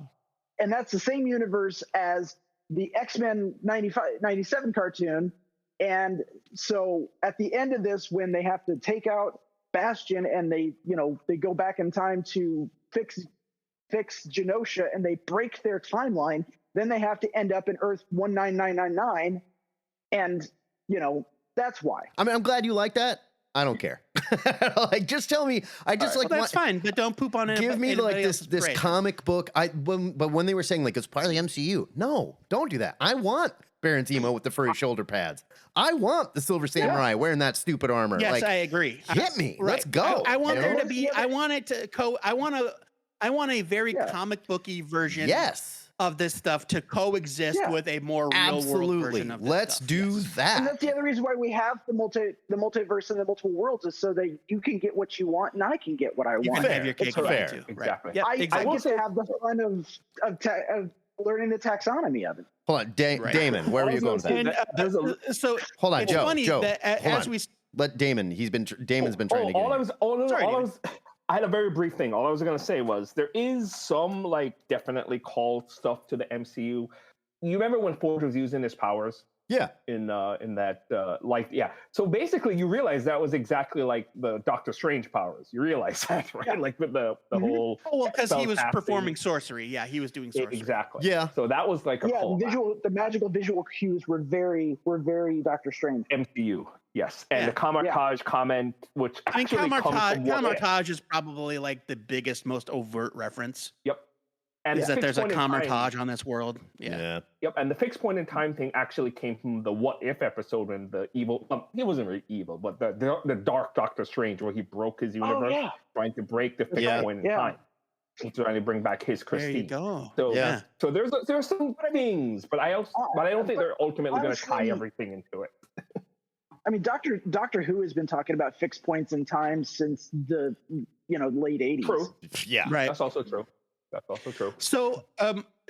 and that's the same universe as the X-Men 97 cartoon. And so at the end of this, when they have to take out Bastion and they go back in time to fix Genosha and they break their timeline, then they have to end up in Earth 19999, and that's why. I mean, I'm glad you like that. I don't care. Like, just tell me. I just Well, that's fine, but don't poop on it. give me like this comic book. But when they were saying like it's part of the MCU, no, don't do that. I want Baron Zemo with the furry shoulder pads. I want the Silver Samurai wearing that stupid armor. Yes, like, I agree. hit me. Let's go. I want you there know? to be. I want it to I want a very comic booky version. Yes. Of this stuff to coexist with a more real world Absolutely. version of this Let's stuff. do Yes. that. And that's the other reason why we have the multiverse and the multiple worlds, is so that you can get what you want and I can get what I You want. can have your cake and eat fair. it too. Exactly. Right. Yep, I exactly. get to have the fun of learning the taxonomy of it. Hold on, Right. Damon. Where were you going with that? And There's a- so Hold on, it's Joe. funny Joe, that hold as on. we Let Damon. Damon's been trying to get. I had a very brief thing. All I was going to say was there is some like definitely called stuff to the MCU. You remember when Forge was using his powers Yeah. in that life? Yeah. So basically, you realize that was exactly like the Doctor Strange powers. You realize that, right? Yeah. Like with the whole. because he was spell-casting. performing sorcery. Yeah, he was doing sorcery. Exactly. Yeah. So that was like a callback. The magical visual cues were very Doctor Strange. MCU. Yes, and Yeah. the Camartage comment, which I mean, actually comes from what- Camartage is probably like the biggest, most overt reference. Yep. And Is the that fixed there's a point in time- Comertage on this world? Yeah. Yep, and the fixed point in time thing actually came from the What If episode when the evil, he wasn't really evil, but the dark Doctor Strange where he broke his universe, yeah. trying to break the fixed Yeah. point in Yeah. time. He's trying to bring back his There you Christine. go. So, Yeah. so there's some things, but I don't think they're ultimately going to tie honestly- everything into it. I mean, Doctor Who has been talking about fixed points in time since the late 80s. True, Yeah. Right. that's also true. That's also true. So,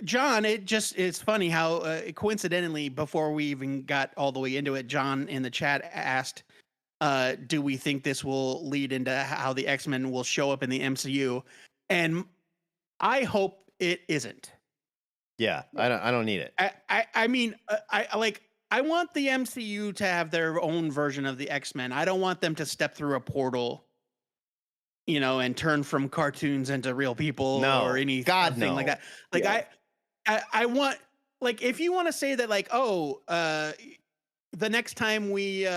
John, it's funny how coincidentally, before we even got all the way into it, John in the chat asked, do we think this will lead into how the X-Men will show up in the MCU? And I hope it isn't. Yeah. I don't need it. I mean, I want the MCU to have their own version of the X-Men. I don't want them to step through a portal, and turn from cartoons into real people No. or anything God, no. like that. Like I want, like, if you want to say that, like, the next time we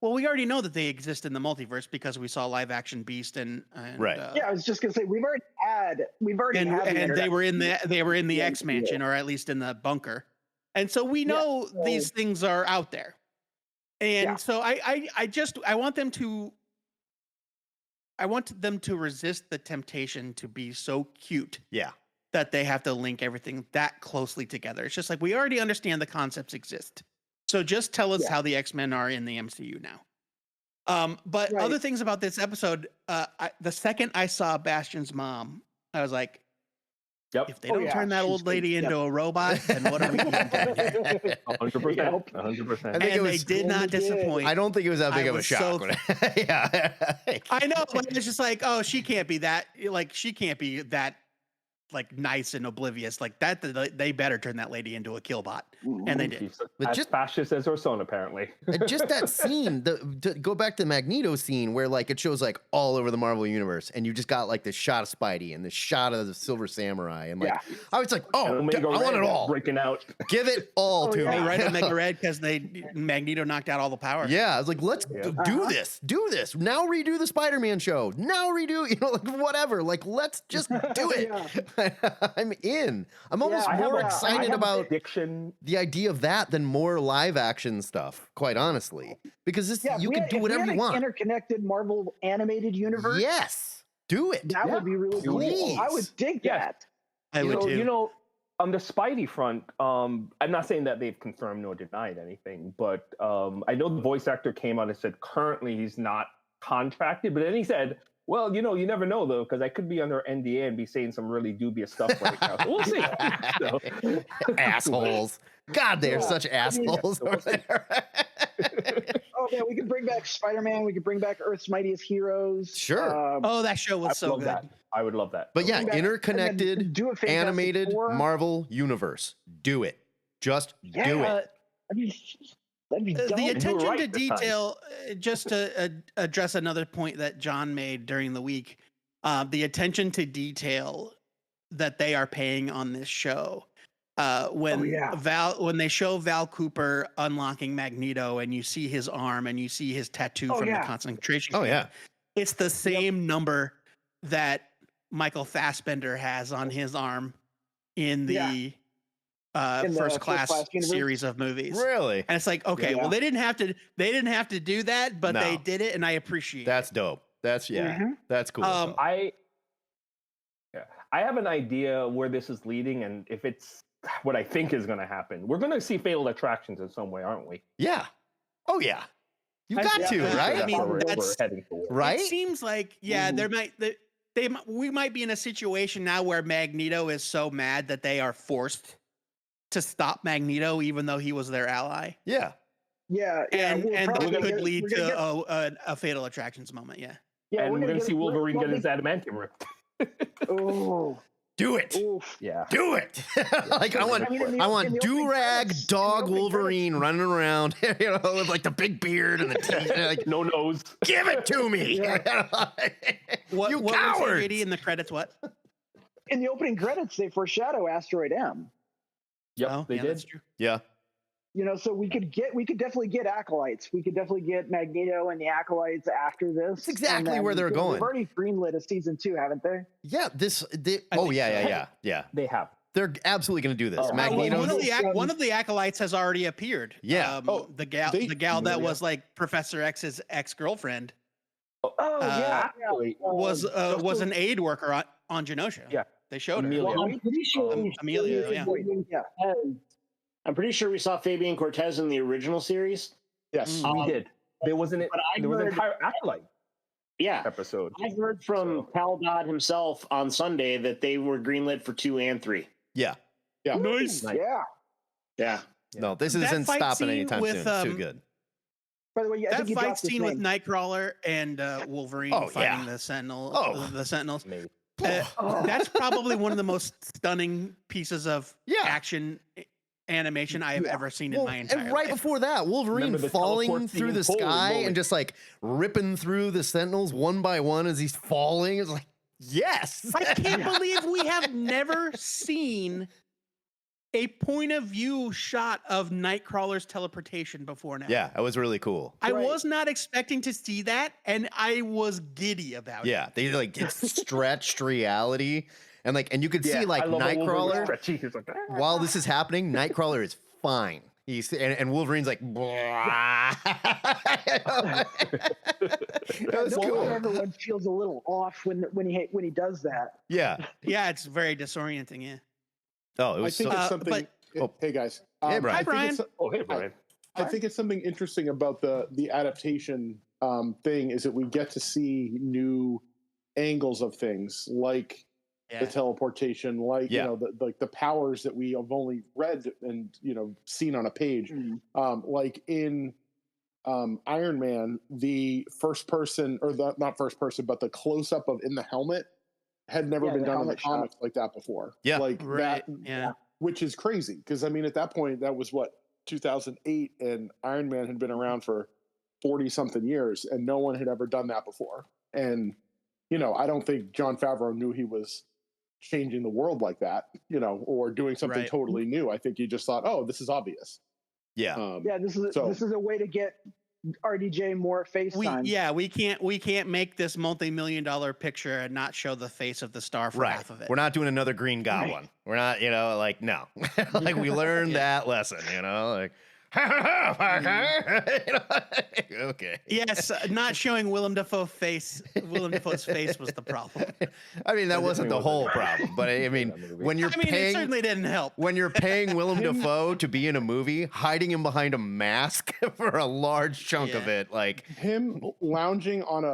already know that they exist in the multiverse because we saw live action Beast and Right. Yeah, I was just gonna say we've already had and they were in the Yeah. X-Mansion, or at least in the bunker. And so we know these things are out there. And so I want them to resist the temptation to be so cute Yeah. that they have to link everything that closely together. It's just like, we already understand the concepts exist. So just tell us how the X-Men are in the MCU now. But other things about this episode, the second I saw Bastion's mom, I was like, Yep. if they don't turn that old lady into a robot, then what are we even doing here? 100%. 100%. I think it And they was- did not disappoint. I don't think it was that big I of a was shock. so- when yeah. I know, but it's just like, oh, she can't be that, like, nice and oblivious like that. They better turn that lady into a killbot, and they did. She's But as just- fascist as her son, apparently. Just that scene, to go back to the Magneto scene where like it shows like all over the Marvel universe, and you just got like this shot of Spidey and this shot of the Silver Samurai, and like I was like, oh, I Omega want it Red all. breaking out. Give it all to Oh, me. right, Omega Red, because Magneto knocked out all the power. Yeah, I was like, let's do this. Now redo the Spider-Man show. Now redo, like whatever. Like, let's just do it. I'm in. I'm almost more excited about the idea of that than more live action stuff, quite honestly. Because this you can do whatever you want. Interconnected Marvel animated universe. Yes. Do it. That would be really cool. Please. I would dig that. I would So, too. on the Spidey front, I'm not saying that they've confirmed nor denied anything, but I know the voice actor came out and said currently he's not contracted, but then he said, well, you never know, though, because I could be under NDA and be saying some really dubious stuff right now. So we'll see. So. Assholes. God, they are such assholes over there. Oh yeah, we could bring back Spider-Man. We could bring back Earth's Mightiest Heroes. Sure. Oh, that show was so good. I would love that. But yeah, Bring back- and then interconnected, do a Fantastic animated Four. Marvel universe. Do it. Just do it. That'd be dumb. The attention right to this time. detail, just to address another point that John made during the week, the attention to detail that they are paying on this show. When they show Val Cooper unlocking Magneto, and you see his arm and you see his tattoo from the concentration camp, it's the same number that Michael Fassbender has on his arm in the First Class series of movies. Really? And it's like, okay, well, they didn't have to do that, but they did it, and I appreciate That's dope. That's that's cool. I have an idea where this is leading, and if it's what I think is going to happen, we're going to see Fatal Attractions in some way, aren't we? Yeah. Oh yeah. You've got to, right? I mean, we're heading towards. Right? It seems like, we might be in a situation now where Magneto is so mad that they are forced to stop Magneto, even though he was their ally. Yeah. And that could lead to a Fatal Attractions moment. Yeah. And we're going to see Wolverine get his adamantium ripped. Oh. Do it. Oof. Yeah. Do it. Like I want do-rag dog Wolverine running around, with like the big beard and the teeth, like No nose. give it to me. What You was it, cowards. JD, in the credits? What? In the opening credits, they foreshadow Asteroid M. Yep, Oh, they yeah, did. that's true. Yeah. So we could definitely get acolytes. We could definitely get Magneto and the acolytes after this. That's exactly where they're going. They've already greenlit a season 2, haven't they? Yeah, yeah. They have. They're absolutely going to do this. Oh, Magneto. One of the acolytes has already appeared. Yeah. The gal that was like Professor X's ex-girlfriend Yeah. was an aid worker on Genosha. Yeah. They showed her. Amelia. Well, I'm pretty sure Amelia, yeah. I'm pretty sure we saw Fabian Cortez in the original series. Yes, we did. There was an entire acolyte Yeah, episode. I heard from Cal Dodd himself on Sunday that they were greenlit for 2 and 3. Yeah. Nice. Yeah. No, this That isn't fight stopping scene anytime with, soon. It's too good. By the way, I That think you fight dropped his scene with name. Nightcrawler and Wolverine fighting the Sentinels. Maybe. That's probably one of the most stunning pieces of action animation I have ever seen in my entire And right life. before that, Wolverine Remember the falling teleport through scene? the Holy sky moly. and just like ripping through the Sentinels one by one as he's falling. It's like, yes. I can't believe we have never seen a point of view shot of Nightcrawler's teleportation before now. Yeah, that was really cool. I was not expecting to see that, and I was giddy about it. Yeah, they like it's stretched reality. And you could see like I love how Wolverine's Nightcrawler stretchy. He's like, while this is happening, Nightcrawler is fine. He's and Wolverine's like, that was cool. Everyone feels a little off when he does that. Yeah. Yeah, it's very disorienting. Yeah. Oh, it I was think so. it's something. Hey guys. Hey, Brian. I think Brian. it's- oh, hey, Brian. I think it's something interesting about the adaptation thing is that we get to see new angles of things like the teleportation, like the powers that we have only read and seen on a page. Like in Iron Man, the first person or the not first person, but the close up of in the helmet had never been done in the comics like that before. Yeah, like Right. that. Yeah. Which is crazy because I mean at that point that was what 2008 and Iron Man had been around for 40 something years and no one had ever done that before. And I don't think Jon Favreau knew he was changing the world like that, or doing something Right. totally new. I think he just thought, oh, this is obvious. Yeah. This is a way to get RDJ more face time. We can't make this multi-million-dollar picture and not show the face of the star for Right. half of it. We're not doing another Green Goblin. We're not, like, no. Like, we learned that lesson, like, okay. Yes, not showing Willem Dafoe's face was the problem. I mean, that wasn't the whole problem, but I mean, when you're it paying, certainly didn't help. when you're paying Willem Dafoe to be in a movie, hiding him behind a mask for a large chunk of it, like Him lounging on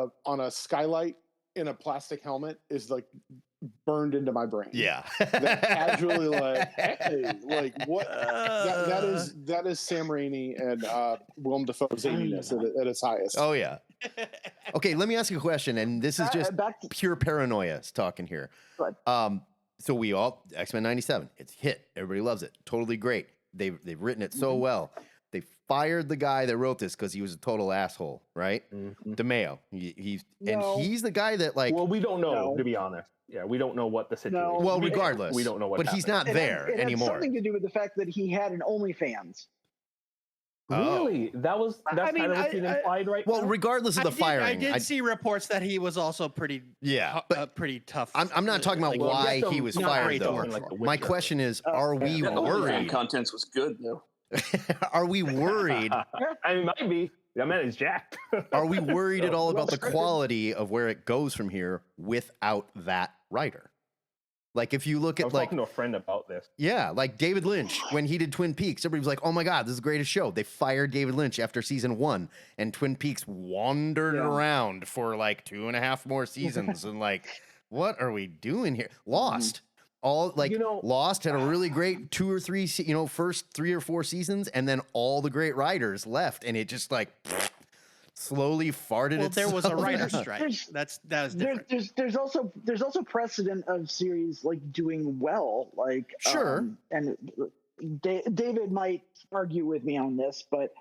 a skylight in a plastic helmet is like burned into my brain. yeah. That casually like, hey, like what? That is Sam Raimi and Willem Dafoe's zaniness at its highest. Oh yeah. Okay, let me ask you a question, and this is just pure paranoia talking here. So we all X-Men 97. It's a hit. Everybody loves it. Totally great. They've written it so well. They fired the guy that wrote this because he was a total asshole, right? DeMeo. He's the guy that like. Well, we don't know, to be honest. Yeah, we don't know what the situation. No. Well, regardless, we don't know what. But he's not happened. there it had anymore. something to do with the fact that he had an OnlyFans. Really? That's kind of what's being implied right Well, now? regardless of the firing, I did see reports that he was also pretty pretty tough. I'm not talking about why he was not fired great to though. work for. My question is, are we The fan worried? contents was good though. Are we worried? I mean, might be. That man is jacked. Are we worried at all about the quality of where it goes from here without that writer? Like if you look I at was like talking to a friend about this. yeah, like David Lynch when he did Twin Peaks, everybody was like, "Oh my God, this is the greatest show." They fired David Lynch after season 1, and Twin Peaks wandered around for like 2.5 more seasons, and like, what are we doing here? Lost. All like Lost had a really great 2 or 3, first 3 or 4 seasons, and then all the great writers left, and it just like slowly farted. Well, there was a itself writer's out. strike. That was different. There's also precedent of series like doing well, like Sure. And David might argue with me on this, but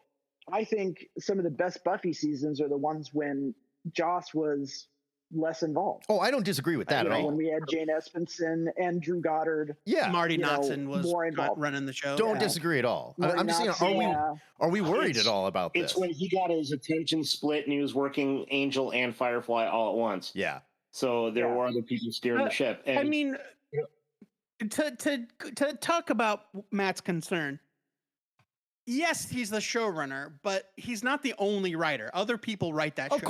I think some of the best Buffy seasons are the ones when Joss was less involved. Oh, I don't disagree with that at all. When we had Jane Espenson and Drew Goddard, Marty Knotson was more involved. running the show. Don't disagree at all. I'm just saying, are we worried at all about this? It's when he got his attention split and he was working Angel and Firefly all at once. Yeah. So there were other people steering the ship. And, I mean, to talk about Matt's concern, yes, he's the showrunner, but he's not the only writer. Other people write that show. Of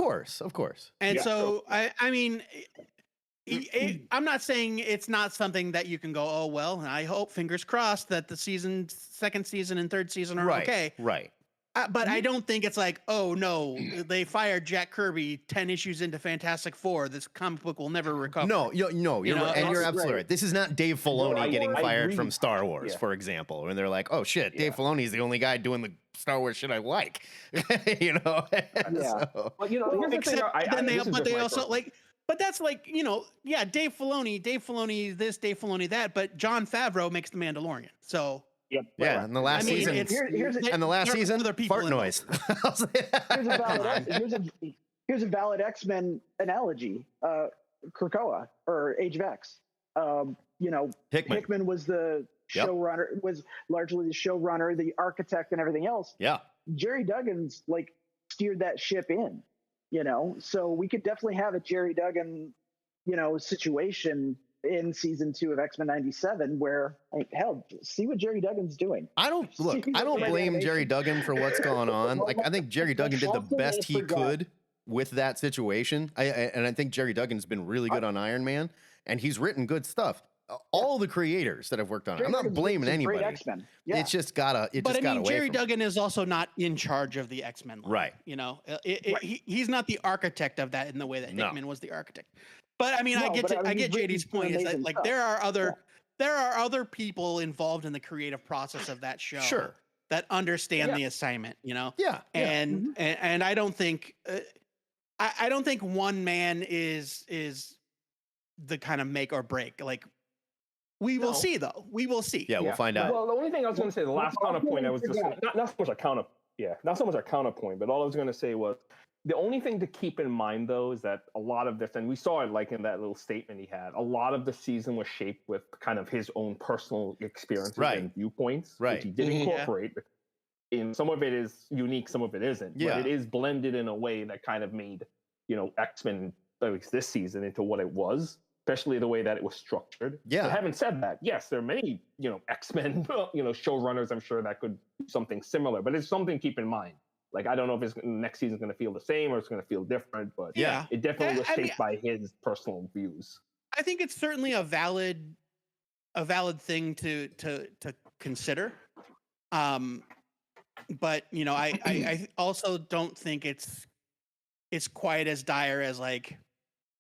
course. And so, I mean, I'm not saying it's not something that you can go, oh, well, I hope, fingers crossed, that the second season and third season are okay. Right. But I don't think it's like, oh, no, they fired Jack Kirby 10 issues into Fantastic Four. This comic book will never recover. No, you're absolutely right. This is not Dave Filoni getting fired from Star Wars, for example. And they're like, oh, shit, Dave Filoni's the only guy doing the Star Wars shit I like. Yeah. So. Well, here's the thing. But that's like, Dave Filoni this, Dave Filoni that, but Jon Favreau makes The Mandalorian. So... Yep. Yeah, and the last season, fart noise. Here's a valid X-Men analogy. Krakoa or Age of X. Hickman was the showrunner, was largely the showrunner, the architect, and everything else. Yeah. Jerry Duggan's steered that ship in. So we could definitely have a Jerry Duggan, situation in season 2 of X-Men 97, where hell, see what Jerry Duggan's doing. I don't blame Jerry Duggan for what's going on. I think Jerry Duggan did the best he could with that situation. I think Jerry Duggan's been really good on Iron Man, and he's written good stuff. All the creators that have worked on it, I'm not blaming anybody. X-Men. Yeah. It's just gotta. Jerry Duggan is also not in charge of the X-Men line, right? He's not the architect of that in the way that Hickman was the architect. But I mean, I get JD's point. Is that there are other people involved in the creative process of that show, that understand the assignment, and I don't think one man is the kind of make or break. We will see, though. We will see. Yeah, we'll find out. Well, the only thing I was going to say, the last counterpoint, I was just not so much a counterpoint, but all I was going to say was, the only thing to keep in mind, though, is that a lot of this, and we saw it in that little statement he had, a lot of the season was shaped with kind of his own personal experiences and viewpoints, which he did incorporate. And some of it is unique, some of it isn't. But it is blended in a way that kind of made, X-Men, at least this season, into what it was, especially the way that it was structured. Yeah. But having said that, yes, there are many, X-Men, showrunners, I'm sure, that could do something similar. But it's something to keep in mind. I don't know if next season is going to feel the same or it's going to feel different, but it definitely was shaped by his personal views. I think it's certainly a valid thing to consider. But I also don't think it's quite as dire as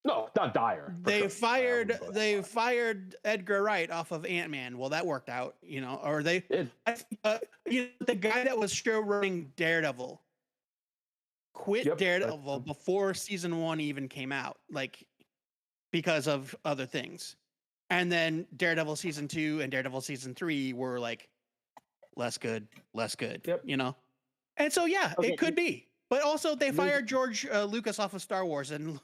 no, not dire. They fired Edgar Wright off of Ant-Man. Well, that worked out, or they, the guy that was show running Daredevil quit Daredevil before season 1 even came out, because of other things. And then Daredevil season 2 and Daredevil season 3 were less good, And so, it could be. But also they fired George Lucas off of Star Wars, and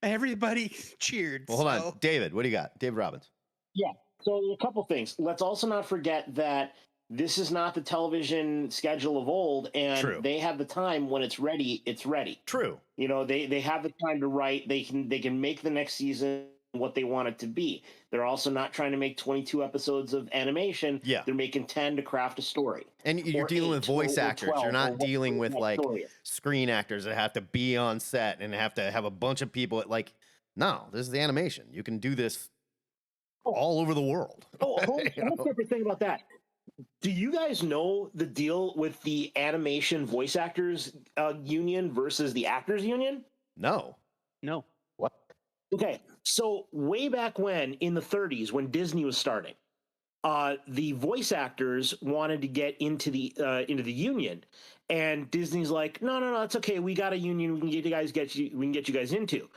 everybody cheered. Well, hold on. David, what do you got? David Robbins. Yeah. So a couple things. Let's also not forget that this is not the television schedule of old, and they have the time when it's ready, it's ready. True. They have the time to write. They can make the next season what they want it to be. They're also not trying to make 22 episodes of animation. Yeah. They're making 10 to craft a story. And you're dealing with voice actors. You're not dealing with screen actors that have to be on set and have to have a bunch of people. No, this is the animation. You can do this all over the world. Whole separate thing about that. Do you guys know the deal with the animation voice actors union versus the actors union? No. What? Okay, so way back when, in the 30s, when Disney was starting, the voice actors wanted to get into the union, and Disney's like, no, it's okay. We got a union. We can get you guys into,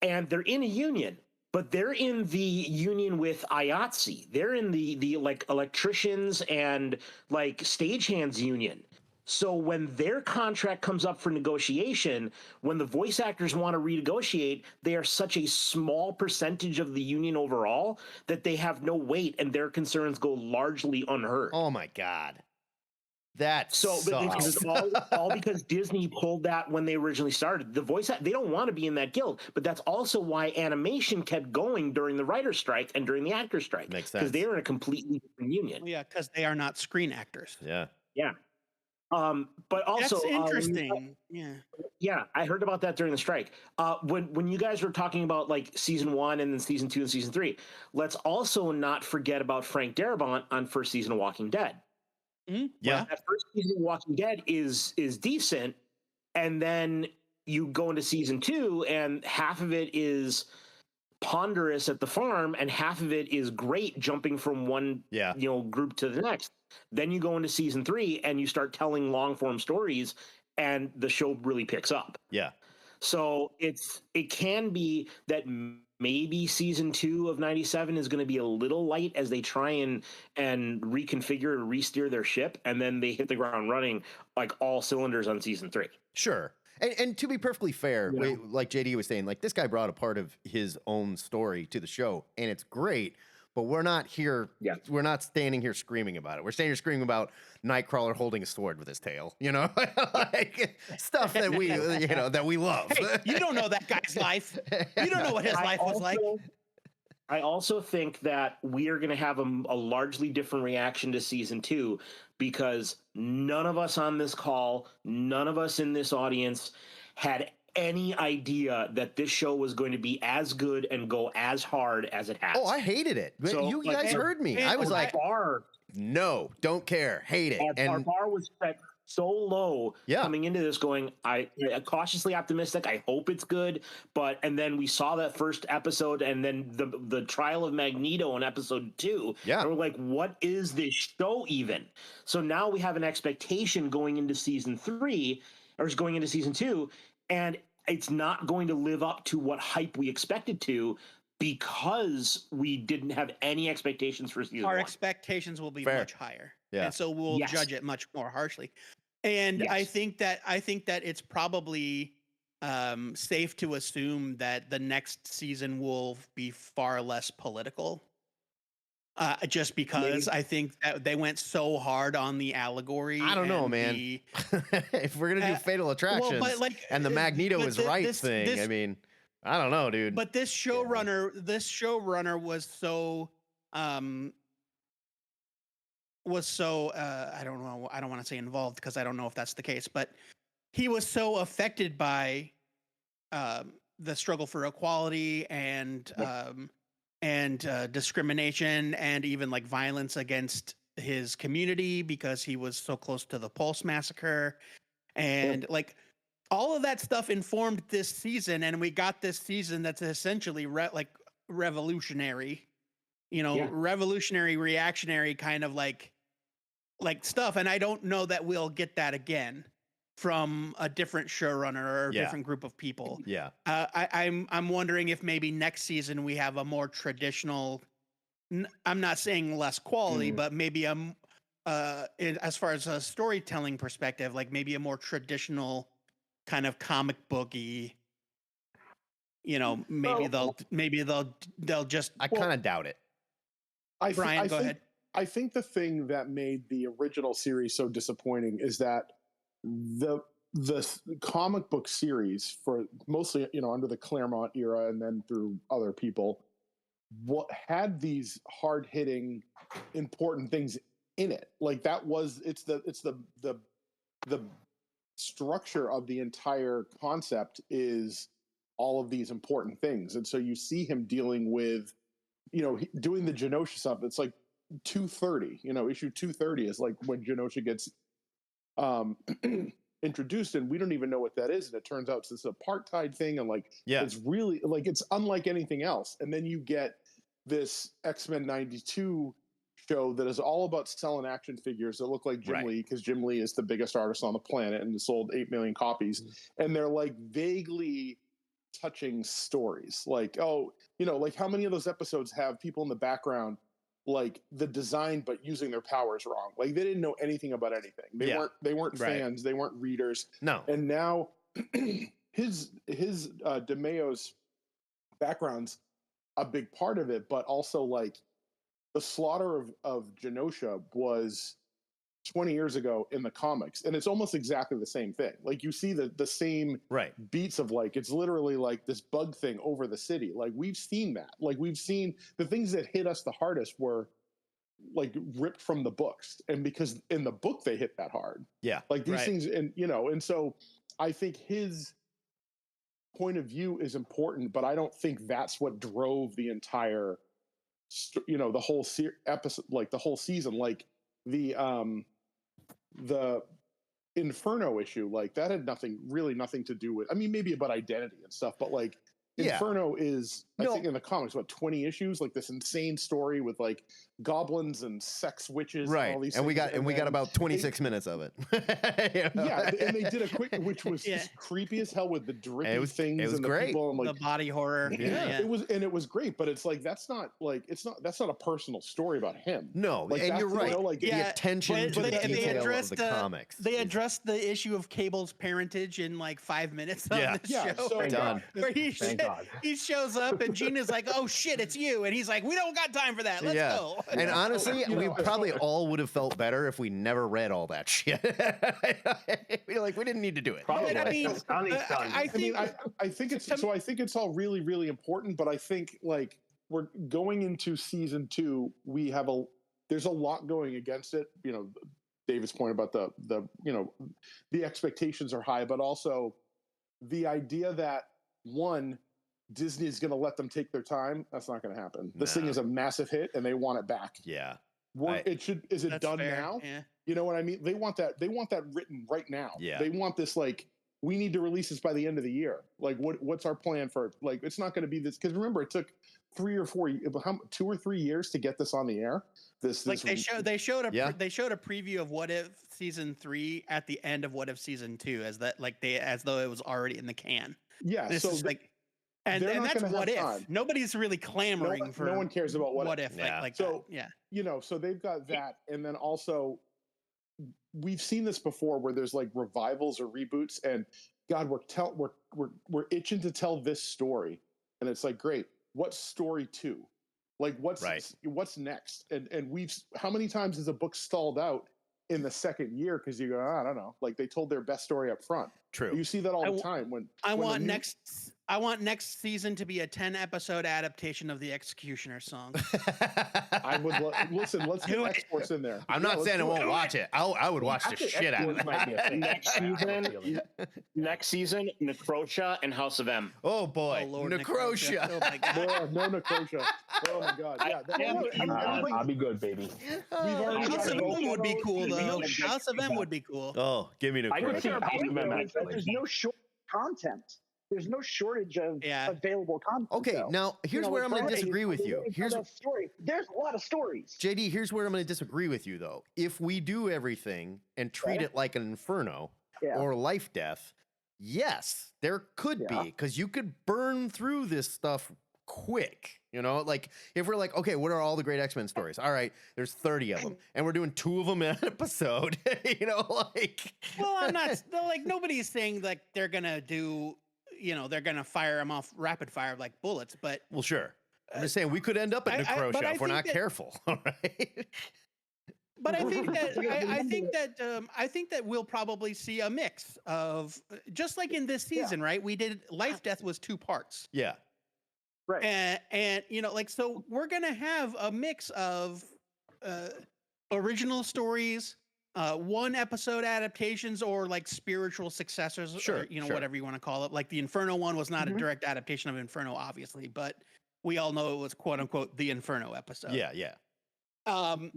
and they're in a union. But they're in the union with IATSE. They're in the electricians and stagehands union. So when their contract comes up for negotiation, when the voice actors want to renegotiate, they are such a small percentage of the union overall that they have no weight and their concerns go largely unheard. Oh my God. That sucks. It's all because Disney pulled that when they originally started. They don't want to be in that guild, but that's also why animation kept going during the writer's strike and during the actor's strike. Makes sense. Because they were in a completely different union. Well, yeah, because they are not screen actors. Yeah. Yeah. But also that's interesting. Yeah, I heard about that during the strike. When you guys were talking about like season 1 and then season 2 and season 3, let's also not forget about Frank Darabont on first season of Walking Dead. Mm-hmm. Yeah, that first season of Walking Dead is decent, and then you go into season 2, and half of it is ponderous at the farm, and half of it is great jumping from one group to the next. Then you go into season 3 and you start telling long form stories, and the show really picks up. Yeah. So it can be that maybe season 2 of 97 is going to be a little light as they try and reconfigure and re-steer their ship, and then they hit the ground running like all cylinders on season 3. Sure. And to be perfectly fair, like JD was saying, like this guy brought a part of his own story to the show, and it's great. But we're not here. Yeah. We're not standing here screaming about it. We're standing here screaming about Nightcrawler holding a sword with his tail. Like stuff that we, that we love. Hey, you don't know that guy's life. You don't know what his life was like. I also think that we are going to have a largely different reaction to season 2 because none of us on this call, none of us in this audience had any idea that this show was going to be as good and go as hard as it has. Oh, I hated it. So, you guys heard me. I was like, no, don't care, hate it. And our bar was set so low coming into this going, I cautiously optimistic. I hope it's good. And then we saw that first episode and then the trial of Magneto in episode 2. Yeah. And we're like, what is this show even? So now we have an expectation going into season 3 or going into season 2. And it's not going to live up to what hype we expected to because we didn't have any expectations for season 1. Our expectations will be much higher. Yeah. And so we'll judge it much more harshly. And I think that it's probably safe to assume that the next season will be far less political. Just because I think that they went so hard on the allegory. I don't know, man. If we're gonna do Fatal Attractions and the Magneto is right thing, I mean, I don't know, dude. But this showrunner was so I don't know. I don't want to say involved because I don't know if that's the case, but he was so affected by the struggle for equality and discrimination and even like violence against his community because he was so close to the Pulse massacre. And like all of that stuff informed this season. And we got this season that's essentially revolutionary, revolutionary, reactionary kind of like stuff. And I don't know that we'll get that again from a different showrunner or a different group of people. Yeah. I'm wondering if maybe next season we have a more traditional, I'm not saying less quality, but maybe as far as a storytelling perspective, like maybe a more traditional kind of comic booky, maybe they'll just, I kind of doubt it. Brian, go ahead. I think the thing that made the original series so disappointing is that the comic book series for mostly under the Claremont era and then through other people what had these hard-hitting important things in it. Like that was it's the structure of the entire concept is all of these important things. And so you see him dealing with doing the Genosha stuff. It's like 230, issue 230 is like when Genosha gets introduced, and we don't even know what that is, and it turns out it's this apartheid thing, and it's really it's unlike anything else. And then you get this X-Men 92 show that is all about selling action figures that look like Jim Lee, because Jim Lee is the biggest artist on the planet and sold 8 million copies. And they're like vaguely touching stories, like how many of those episodes have people in the background like the design, but using their powers wrong. Like they didn't know anything about anything. They weren't fans. They weren't readers. No. And now his DeMayo's background's a big part of it, but also like the slaughter of Genosha was 20 years ago in the comics, and it's almost exactly the same thing. Like you see the same beats of like, it's literally like this bug thing over the city. Like we've seen that. Like we've seen the things that hit us the hardest were like ripped from the books, and because in the book they hit that hard. Yeah. Like these things, and and so I think his point of view is important, but I don't think that's what drove the entire the whole episode, like the whole season. Like the Inferno issue, like that had nothing to do with, I mean, maybe about identity and stuff, but like Inferno is, I think in the comics, 20 issues, like this insane story with like goblins and sex witches, and all these and things. we got about 26 minutes of it. Yeah, and they did a quick, which was just creepy as hell with the drippy things. It was and great. The people and like the body horror. It was great, but it's like that's not a personal story about him. No, like, and you're right. Like, the attention to the detail of the comics. They addressed the issue of Cable's parentage in like 5 minutes on the show. So done. Where he shows up and Gina's like, "Oh shit, it's you," and he's like, "We don't got time for that. Let's go." And honestly, we probably all would have felt better if we never read all that shit. We didn't need to do it. Probably. I mean, I think it's all really, really important, but I think like we're going into season 2, there's a lot going against it. David's point about the expectations are high, but also the idea that Disney is going to let them take their time. That's not going to happen. This thing is a massive hit and they want it back. Yeah. Is it done fair. now? Yeah. You know what I mean? They want that written right now. Yeah. They want this, like, we need to release this by the end of the year. Like, what's our plan for, like, it's not going to be this, because remember, it took 2 or 3 years to get this on the air. They showed a preview of What If season 3 at the end of What If season 2, as though it was already in the can. Yeah. This is like, and that's What If. Time. Nobody's really clamoring for. No one cares about What If. So so they've got that, and then also we've seen this before where there's like revivals or reboots, and God, we're itching to tell this story, and it's like, great, what's story 2? Like what's next? And how many times has a book stalled out in the second year because you go, I don't know, like they told their best story up front. True. You see that all the time when I want next season to be a 10-episode adaptation of the Executioner song. I would listen. Let's get X-Force in there. I'm not saying I won't watch it. I would watch the shit out of it. Next season, Necrotia and House of M. Oh boy, Lord, Necrotia. Oh my God. No Necrotia. Oh my God. Yeah, I'll be good, baby. House of M would be cool though. House of M would be cool. Oh, give me Necrotia. I could see House of M actually. There's no short content. There's no shortage of available content. Okay, now here's where I'm going to disagree with you. Here's a story. There's a lot of stories. JD, here's where I'm going to disagree with you, though. If we do everything and treat it like an Inferno or Life Death, yes, there could be, because you could burn through this stuff quick. Like if we're like, okay, what are all the great X-Men stories? All right, there's 30 of them, and we're doing 2 of them an episode. Well, I'm not like nobody's saying like they're gonna do. They're gonna fire them off rapid fire like bullets, but well, sure. I'm just saying we could end up at Necrotia if we're not careful. All right. But I think that we'll probably see a mix of, just like in this season, right? We did Life Death was 2 parts. Yeah. Right. And so we're gonna have a mix of original stories, 1-episode adaptations, or like spiritual successors, or whatever you want to call it. Like the Inferno one was not a direct adaptation of Inferno, obviously, but we all know it was quote unquote the Inferno episode. Yeah. And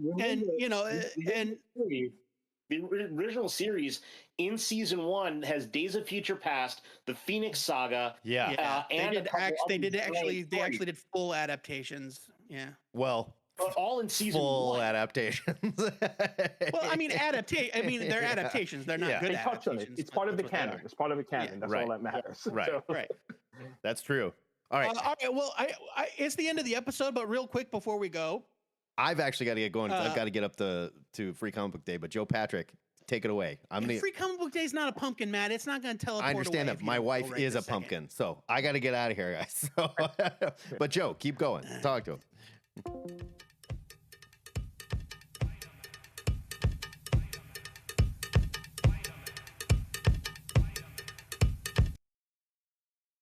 the original series in season 1 has Days of Future Past, the Phoenix Saga. And they actually did full adaptations. Yeah. Well, all in season 1. Full adaptations. Well, I mean, they're adaptations. They're not good they touch on it. adaptations. It's part of the canon. It's part of the canon. That's all that matters. Right. Right. That's true. All right. All right. Well, it's the end of the episode, but real quick before we go, I've actually got to get going. I've got to get up to Free Comic Book Day. But Joe Patrick, take it away. Free Comic Book Day is not a pumpkin, Matt. It's not going to teleport. I understand that. My wife is a pumpkin, so I got to get out of here, guys. So, but Joe, keep going. Talk to him.